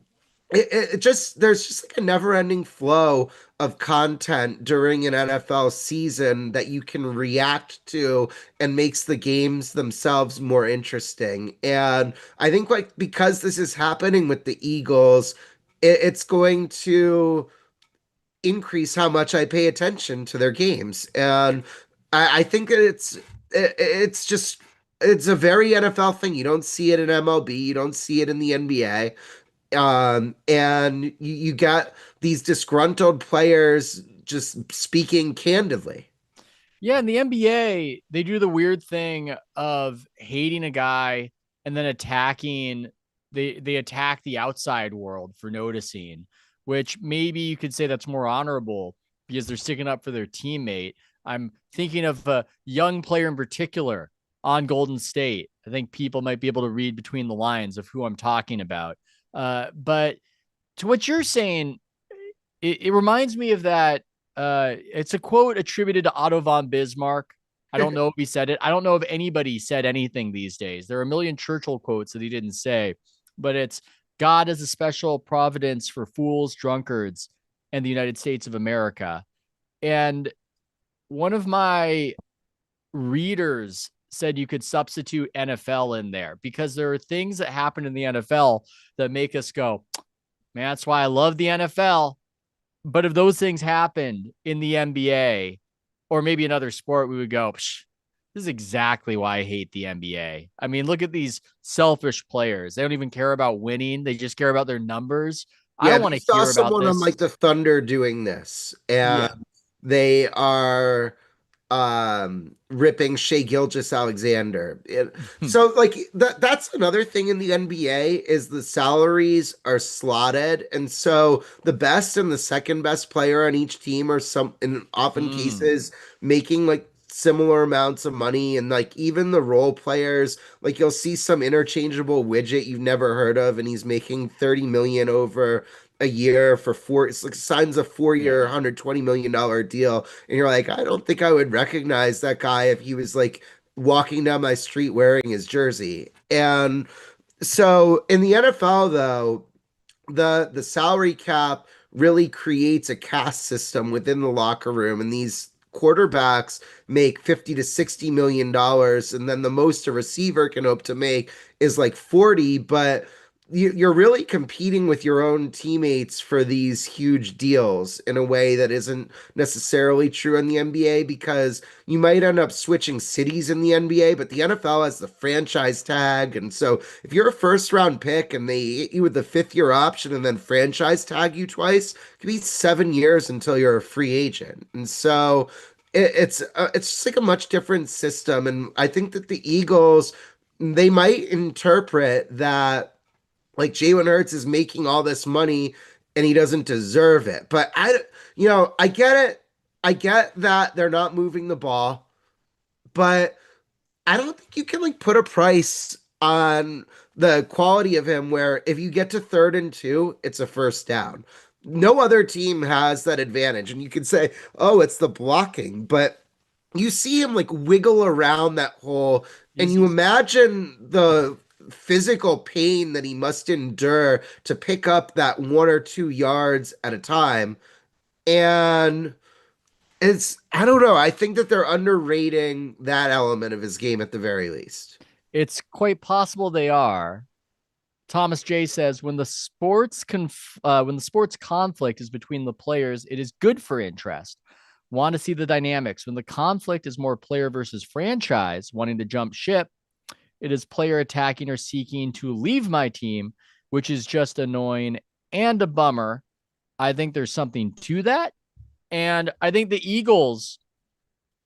it just there's just like a never-ending flow of content during an NFL season that you can react to and makes the games themselves more interesting. And I think like because this is happening with the Eagles, it's going to increase how much I pay attention to their games. And I think that it's just it's a very NFL thing. You don't see it in MLB, you don't see it in the NBA. And you got these disgruntled players just speaking candidly. Yeah, in the NBA, they do the weird thing of hating a guy and then attacking they attack the outside world for noticing, which maybe you could say that's more honorable because they're sticking up for their teammate. I'm thinking of a young player in particular on Golden State. I think people might be able to read between the lines of who I'm talking about. But to what you're saying, it reminds me of that. It's a quote attributed to Otto von Bismarck. I don't know if he said it. I don't know if anybody said anything these days. There are a million Churchill quotes that he didn't say, but it's God has a special providence for fools, drunkards, and the United States of America. And one of my readers said you could substitute NFL in there because there are things that happen in the NFL that make us go, man, that's why I love the NFL. But if those things happened in the NBA, or maybe another sport, we would go, Psh, this is exactly why I hate the NBA. I mean, look at these selfish players. They don't even care about winning. They just care about their numbers. I Yeah, don't they want to saw hear about someone on this. like the Thunder doing this, and Yeah. they are ripping Shea Gilgeous-Alexander. So like that's another thing in the NBA is the salaries are slotted, and so the best and the second best player on each team are some in often cases making like similar amounts of money, and like even the role players, like you'll see some interchangeable widget you've never heard of and he's making 30 million over a year for four. It's like signs a 4-year $120 million deal, and you're like, I don't think I would recognize that guy if he was like walking down my street wearing his jersey. And so in the NFL though, the salary cap really creates a caste system within the locker room, and these quarterbacks make 50 to 60 million dollars, and then the most a receiver can hope to make is like 40. But you're really competing with your own teammates for these huge deals in a way that isn't necessarily true in the NBA, because you might end up switching cities in the NBA, but the NFL has the franchise tag. And so if you're a first round pick and they hit you with the 5th-year option and then franchise tag you twice, it could be 7 years until you're a free agent. And so it's just like a much different system. And I think that the Eagles, they might interpret that like Jalen Hurts is making all this money and he doesn't deserve it. But I get it. I get that they're not moving the ball, but I don't think you can like put a price on the quality of him where if you get to 3rd and 2, it's a first down. No other team has that advantage. And you can say, oh, it's the blocking, but you see him like wiggle around that hole, and you imagine the physical pain that he must endure to pick up that 1 or 2 yards at a time. And I don't know. I think that they're underrating that element of his game at the very least. It's quite possible they are. Thomas J says when the sports conflict is between the players, it is good for interest. Want to see the dynamics. When the conflict is more player versus franchise, wanting to jump ship, it is player attacking or seeking to leave my team, which is just annoying and a bummer. I think there's something to that. And I think the Eagles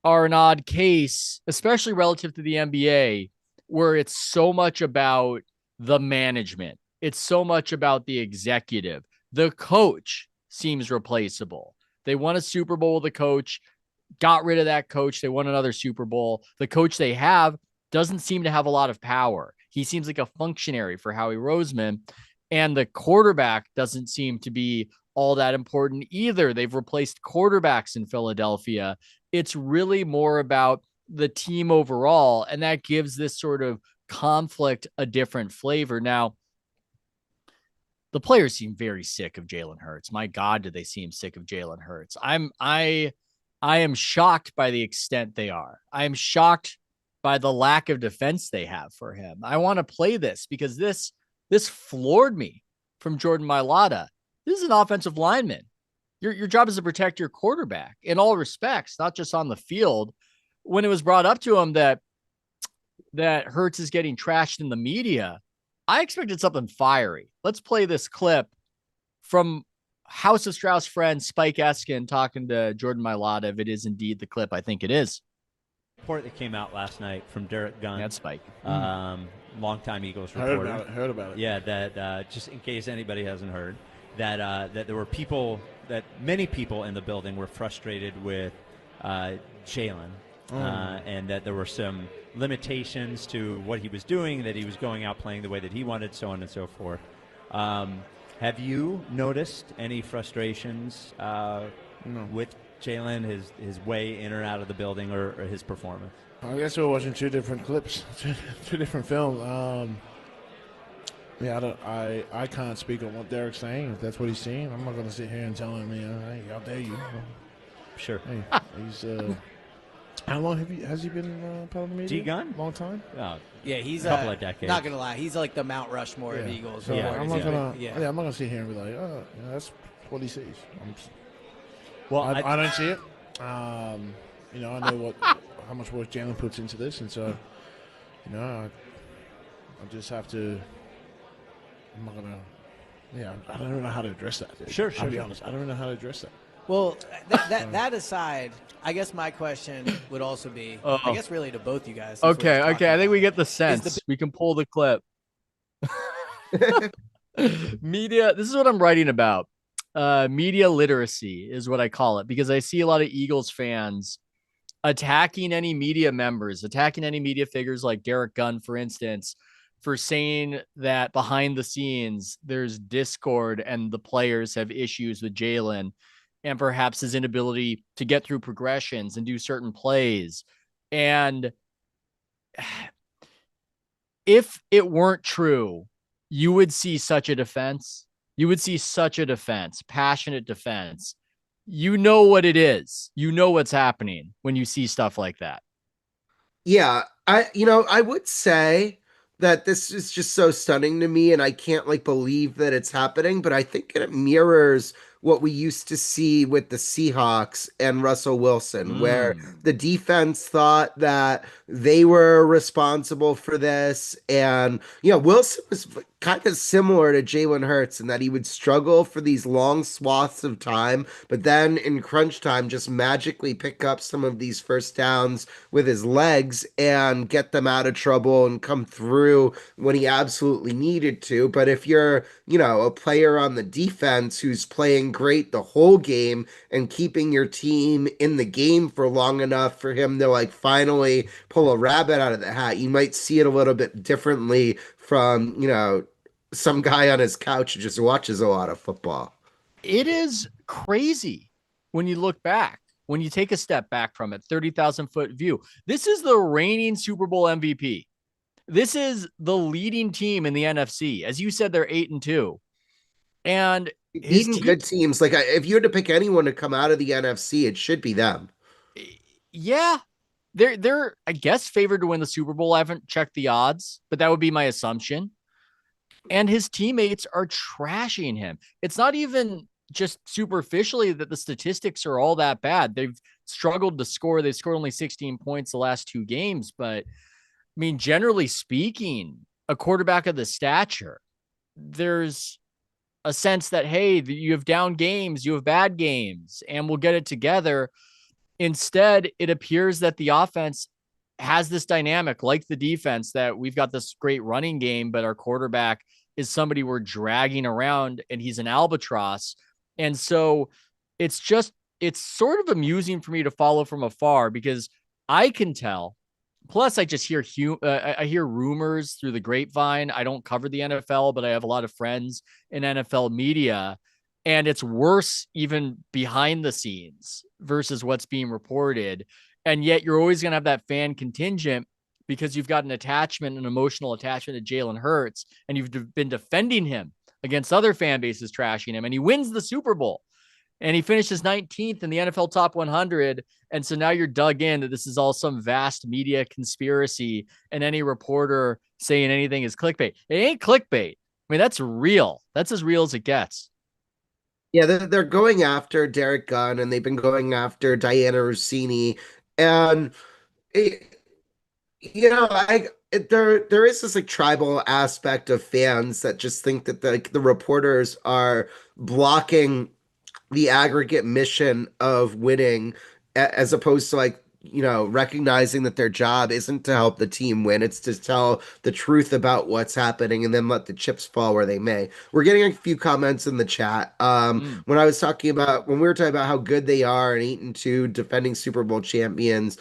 are an odd case, especially relative to the NBA, where it's so much about the management. It's so much about the executive. The coach seems replaceable. They won a Super Bowl with a coach, got rid of that coach. They won another Super Bowl. The coach they have doesn't seem to have a lot of power. He seems like a functionary for Howie Roseman. And the quarterback doesn't seem to be all that important either. They've replaced quarterbacks in Philadelphia. It's really more about the team overall. And that gives this sort of conflict a different flavor. Now, the players seem very sick of Jalen Hurts. My God, do they seem sick of Jalen Hurts? I am shocked by the extent they are. I am shocked by the lack of defense they have for him. I want to play this because this floored me from Jordan Mailata. This is an offensive lineman. Your job is to protect your quarterback in all respects, not just on the field. When it was brought up to him that Hurts is getting trashed in the media, I expected something fiery. Let's play this clip from House of Strauss friend Spike Eskin talking to Jordan Mailata. If it is indeed the clip, I think it is. Report that came out last night from Derek Gunn. That's Spike. Longtime Eagles reporter. Heard about it. Yeah, that just in case anybody hasn't heard, that there were many people in the building were frustrated with Jalen, and that there were some limitations to what he was doing, that he was going out playing the way that he wanted, so on and so forth. Have you noticed any frustrations with Jalen, his way in or out of the building, or his performance? I guess we're watching two different clips, two different films. I can't speak on what Derek's saying. If that's what he's saying, I'm not going to sit here and tell him, hey, how dare you? Sure. Hey, he's. How long has he been part of the media? G-Gun? Long time? Oh, yeah, he's a couple of decades. Not gonna lie, he's like the Mount Rushmore of Eagles. So I'm not gonna. Yeah. I'm not gonna sit here and be like, oh, that's what he sees. Well, I don't see it. I know how much work Jalen puts into this, and so I just have to. I'm not gonna. Yeah, I don't know how to address that. Sure. I'll be honest. I don't know how to address that. Well, that aside, I guess my question would also be, I guess really to both you guys. Okay. I think we get the sense. We can pull the clip. Media. This is what I'm writing about. Media literacy is what I call it, because I see a lot of Eagles fans attacking any media members, attacking any media figures like Derek Gunn, for instance, for saying that behind the scenes there's discord and the players have issues with Jalen and perhaps his inability to get through progressions and do certain plays. And if it weren't true, you would see such a defense. You would see such a defense, passionate defense. You know what it is. You know what's happening when you see stuff like that. Yeah, I would say that this is just so stunning to me, and I can't believe that it's happening, but I think it mirrors what we used to see with the Seahawks and Russell Wilson, where the defense thought that they were responsible for this. And, Wilson was kind of similar to Jalen Hurts in that he would struggle for these long swaths of time, but then in crunch time, just magically pick up some of these first downs with his legs and get them out of trouble and come through when he absolutely needed to. But if you're, a player on the defense who's playing great the whole game and keeping your team in the game for long enough for him to finally pull a rabbit out of the hat, you might see it a little bit differently from, some guy on his couch who just watches a lot of football. It is crazy when you look back, when you take a step back from it, 30,000 foot view. This is the reigning Super Bowl MVP. This is the leading team in the NFC. As you said, they're 8-2. And beating good teams. If you had to pick anyone to come out of the NFC, it should be them. Yeah. They're I guess favored to win the Super Bowl. I haven't checked the odds, but that would be my assumption. And his teammates are trashing him. It's not even just superficially that the statistics are all that bad. They've struggled to score. They've scored only 16 points the last 2 games. But I mean, generally speaking, a quarterback of the stature, there's a sense that, hey, you have down games, you have bad games, and we'll get it together. Instead, it appears that the offense has this dynamic like the defense, that we've got this great running game, but our quarterback is somebody we're dragging around and he's an albatross. And so it's sort of amusing for me to follow from afar, because I can tell. Plus, I just hear I hear rumors through the grapevine. I don't cover the NFL, but I have a lot of friends in NFL media, and it's worse even behind the scenes versus what's being reported. And yet you're always going to have that fan contingent because you've got an emotional attachment to Jalen Hurts, and you've been defending him against other fan bases trashing him, and he wins the Super Bowl. And he finishes 19th in the NFL top 100. And so now you're dug in that this is all some vast media conspiracy, and any reporter saying anything is clickbait. It ain't clickbait. I mean, that's real. That's as real as it gets. Yeah, they're going after Derek Gunn, and they've been going after Diana Rossini. And, there is this tribal aspect of fans that just think that the reporters are blocking the aggregate mission of winning, as opposed to recognizing that their job isn't to help the team win. It's to tell the truth about what's happening and then let the chips fall where they may. We're getting a few comments in the chat. When we were talking about how good they are and 8-2 defending Super Bowl champions,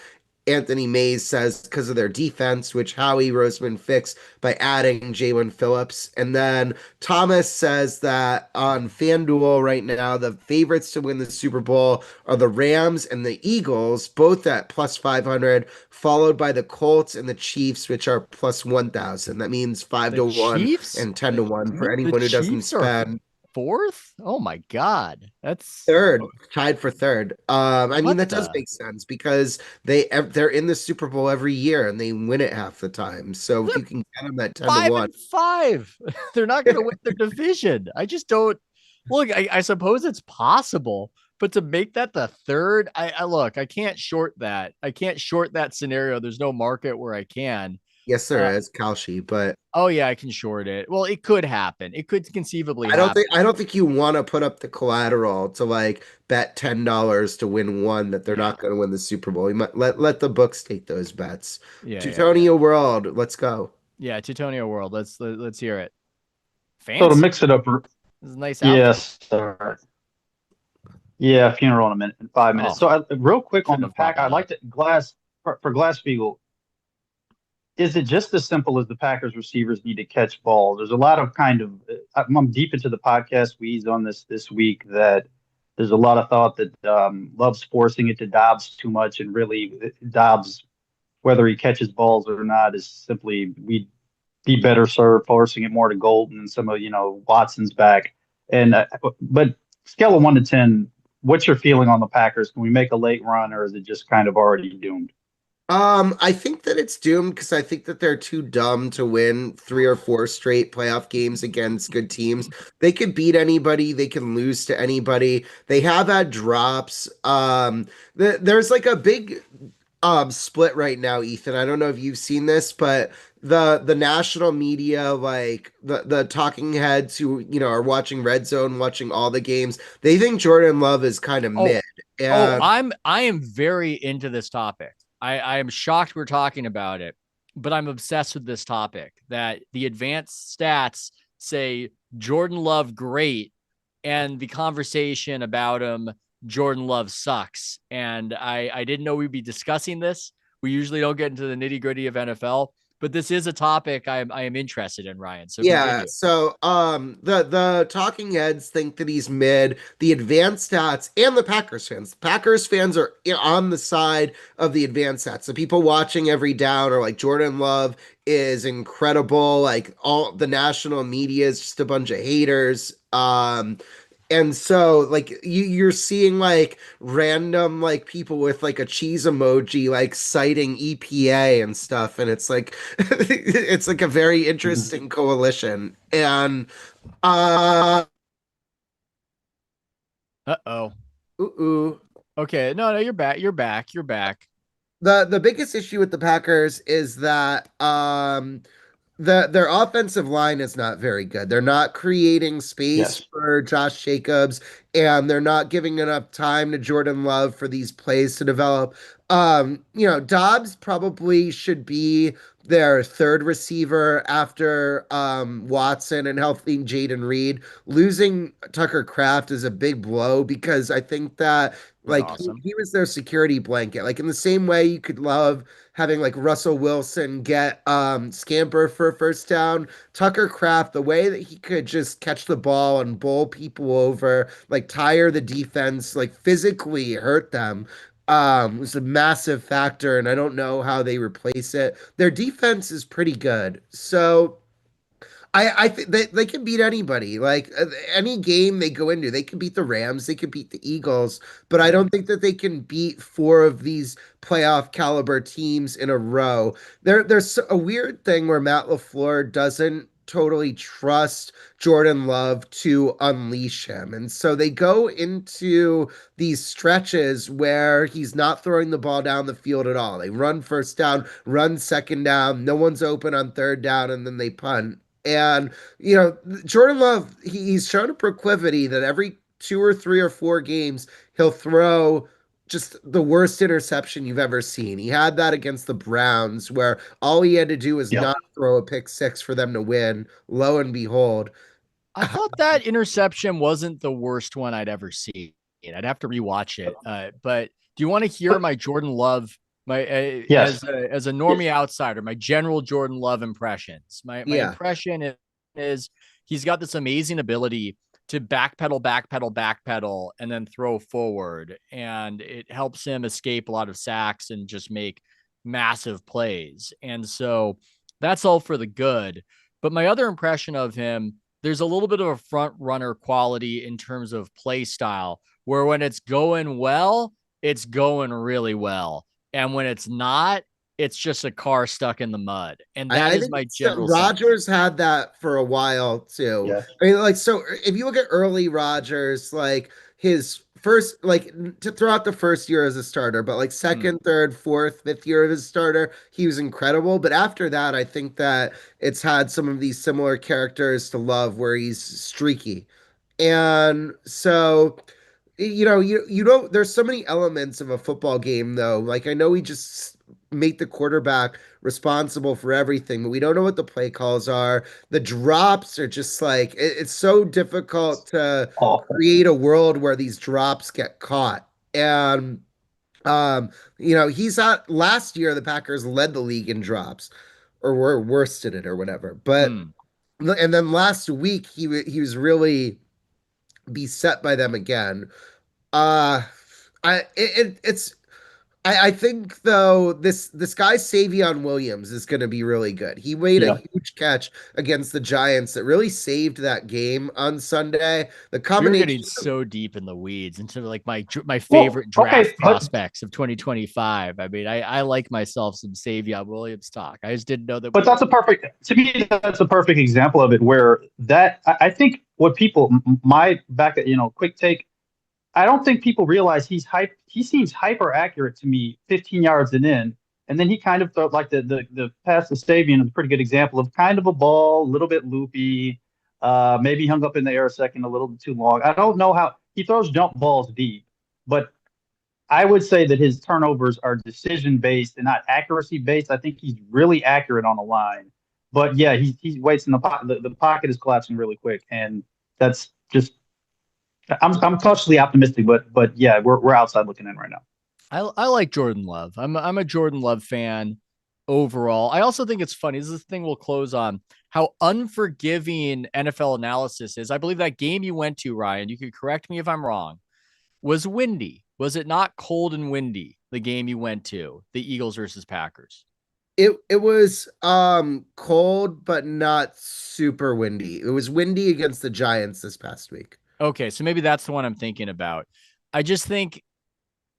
Anthony Mays says because of their defense, which Howie Roseman fixed by adding Jalen Phillips. And then Thomas says that on FanDuel right now, the favorites to win the Super Bowl are the Rams and the Eagles, both at plus 500, followed by the Colts and the Chiefs, which are plus 1,000. That means 5-1 and 10-1 for anyone who doesn't spend. Fourth? Oh my God, that's third, tied for third. I mean, that does make sense because they're in the Super Bowl every year and they win it half the time. So if you can get them at 10-1, 5-5, they're not going to win their division. I just don't look. I suppose it's possible, But to make that the third, I look, I can't short that. I can't short that scenario. There's no market where I can. Yes, there is Kalshi, but Oh yeah, I can short it. Well, it could happen. It could conceivably I don't happen. think I don't think you want to put up the collateral to like bet $10 to win one that they're not going to win the Super Bowl. You might let the books take those bets. Teutonia World, let's go. Yeah, Teutonia World. Let's hear it. So to Fancy. mix it up, This is a nice outfit. yes, sir. Yeah, funeral in a minute, in 5 minutes. Oh, So real quick on shouldn't the have pack, brought I'd that like up. to for Glass-Steagall. Is it just as simple as the Packers receivers need to catch balls? There's a lot of I'm deep into the podcast weeds on this week that there's a lot of thought that Love's forcing it to Dobbs too much, and really Dobbs, whether he catches balls or not, is simply we'd be better served forcing it more to Golden and some of Watson's back. And but scale of 1 to 10, what's your feeling on the Packers? Can we make a late run, or is it just kind of already doomed? I think that it's doomed because I think that they're too dumb to win 3 or 4 straight playoff games against good teams. They could beat anybody, they can lose to anybody. They have had drops. There's like a big split right now, Ethan. I don't know if you've seen this, but the national media, like the talking heads who are watching Red Zone, watching all the games, they think Jordan Love is kind of mid. I am very into this topic. I am shocked we're talking about it, but I'm obsessed with this topic that the advanced stats say Jordan Love great, and the conversation about him, Jordan Love sucks. And I didn't know we'd be discussing this. We usually don't get into the nitty gritty of NFL, but this is a topic I am interested in, Ryan. So Yeah, continue. so the talking heads think that he's mid, the advanced stats and the Packers fans. The Packers fans are on the side of the advanced stats. The people watching every down are like Jordan Love is incredible. Like all the national media is just a bunch of haters. And so like you're seeing like random like people with like a cheese emoji like citing EPA and stuff, and it's like it's like a very interesting coalition. And Uh-oh. ooh, Okay. No, you're back. You're back. You're back. the biggest issue with the Packers is that their offensive line is not very good. They're not creating space Yes. for Josh Jacobs, and they're not giving enough time to Jordan Love for these plays to develop. Dobbs probably should be their third receiver after Watson and helping Jaden Reed. Losing Tucker Kraft is a big blow because I think that Was like awesome. he was their security blanket. Like in the same way you could love having like Russell Wilson get scamper for a first down. Tucker Kraft, the way that he could just catch the ball and bowl people over, like tire the defense, like physically hurt them, was a massive factor, and I don't know how they replace it. Their defense is pretty good. So I think they can beat anybody. Like any game they go into, they can beat the Rams, they can beat the Eagles, but I don't think that they can beat 4 of these playoff caliber teams in a row. There's a weird thing where Matt LaFleur doesn't totally trust Jordan Love to unleash him. And so they go into these stretches where he's not throwing the ball down the field at all. They run first down, run second down, no one's open on third down, and then they punt. And Jordan Love, he's shown a proclivity that every 2 or 3 or 4 games he'll throw just the worst interception you've ever seen. He had that against the Browns, where all he had to do was Yep. not throw a pick six for them to win. Lo and behold, I thought that interception wasn't the worst one I'd ever seen. I'd have to rewatch it. But do you want to hear my Jordan Love, Yes. as a normie outsider, my general Jordan Love impressions? My yeah. impression is he's got this amazing ability to backpedal, and then throw forward, and it helps him escape a lot of sacks and just make massive plays. And so that's all for the good. But my other impression of him, there's a little bit of a front runner quality in terms of play style, where when it's going well, it's going really well. And when it's not, it's just a car stuck in the mud. And that I is think my general sense. Rodgers had that for a while too. Yes. I mean, like, so if you look at early Rodgers, like his first, like to throughout the first year as a starter, but like second, third, fourth, fifth year of his starter, he was incredible. But after that, I think that it's had some of these similar characters to Love where he's streaky. And so, you don't, there's so many elements of a football game though. Like I know we just make the quarterback responsible for everything, but we don't know what the play calls are. The drops are just like it's so difficult to Awful. create a world where these drops get caught. And he's at last year the Packers led the league in drops or were worst at it or whatever. But and then last week he was really beset by them again. Uh it's I think though this guy Savion Williams is going to be really good. He made a Yeah. huge catch against the Giants that really saved that game on Sunday. The You're combination. getting so deep in the weeds into like my Well, favorite draft okay, but prospects of 2025. I mean, I like myself some Savion Williams talk. I just didn't know that. But to me, that's a perfect example of it where I think what people, my back, quick take, I don't think people realize he seems hyper accurate to me 15 yards and in. And then he kind of thought like the pass to Sabian is a pretty good example of kind of a ball, a little bit loopy, maybe hung up in the air a second, a little bit too long. I don't know how he throws jump balls deep, but I would say that his turnovers are decision based and not accuracy based. I think he's really accurate on the line, but yeah, he waits in the pocket. The pocket is collapsing really quick, and that's just. I'm cautiously optimistic, but yeah, we're outside looking in right now. I like Jordan Love. I'm a Jordan Love fan overall. I also think it's funny. This is the thing we'll close on how unforgiving NFL analysis is. I believe that game you went to, Ryan, you could correct me if I'm wrong, was windy. Was it not cold and windy? The game you went to, the Eagles versus Packers. It was cold but not super windy. It was windy against the Giants this past week. Okay, so maybe that's the one I'm thinking about. I just think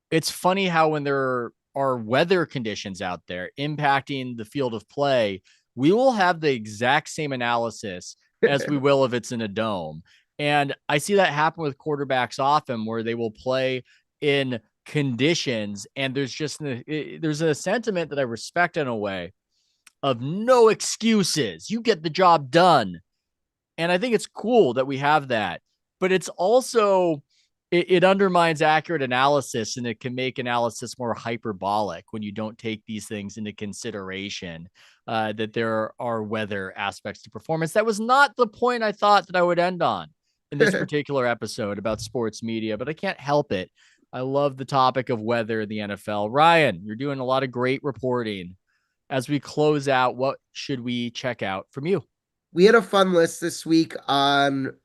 it's funny how when there are weather conditions out there impacting the field of play, we will have the exact same analysis as we will if it's in a dome. And I see that happen with quarterbacks often where they will play in conditions and there's a sentiment that I respect in a way of no excuses. You get the job done. And I think it's cool that we have that, but it's also it undermines accurate analysis and it can make analysis more hyperbolic when you don't take these things into consideration, that there are weather aspects to performance. That was not the point I thought that I would end on in this particular episode about sports media, but I can't help it. I love the topic of weather in the NFL. Ryan, you're doing a lot of great reporting. As we close out, what should we check out from you? We had a fun list this week on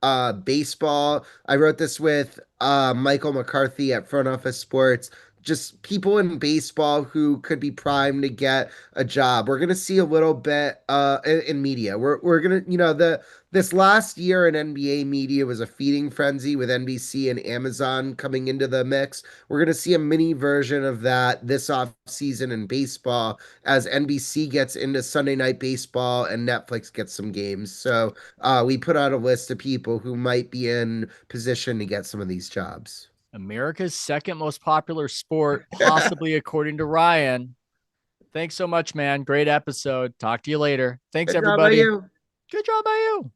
baseball. I wrote this with Michael McCarthy at Front Office Sports. Just people in baseball who could be primed to get a job. We're gonna see a little bit in media. We're gonna this last year in NBA media was a feeding frenzy with NBC and Amazon coming into the mix. We're gonna see a mini version of that this off season in baseball as NBC gets into Sunday Night Baseball and Netflix gets some games. So we put out a list of people who might be in position to get some of these jobs. America's second most popular sport, possibly according to Ryan. Thanks so much, man. Great episode. Talk to you later. Thanks, Good job by everybody. you. Good job by you.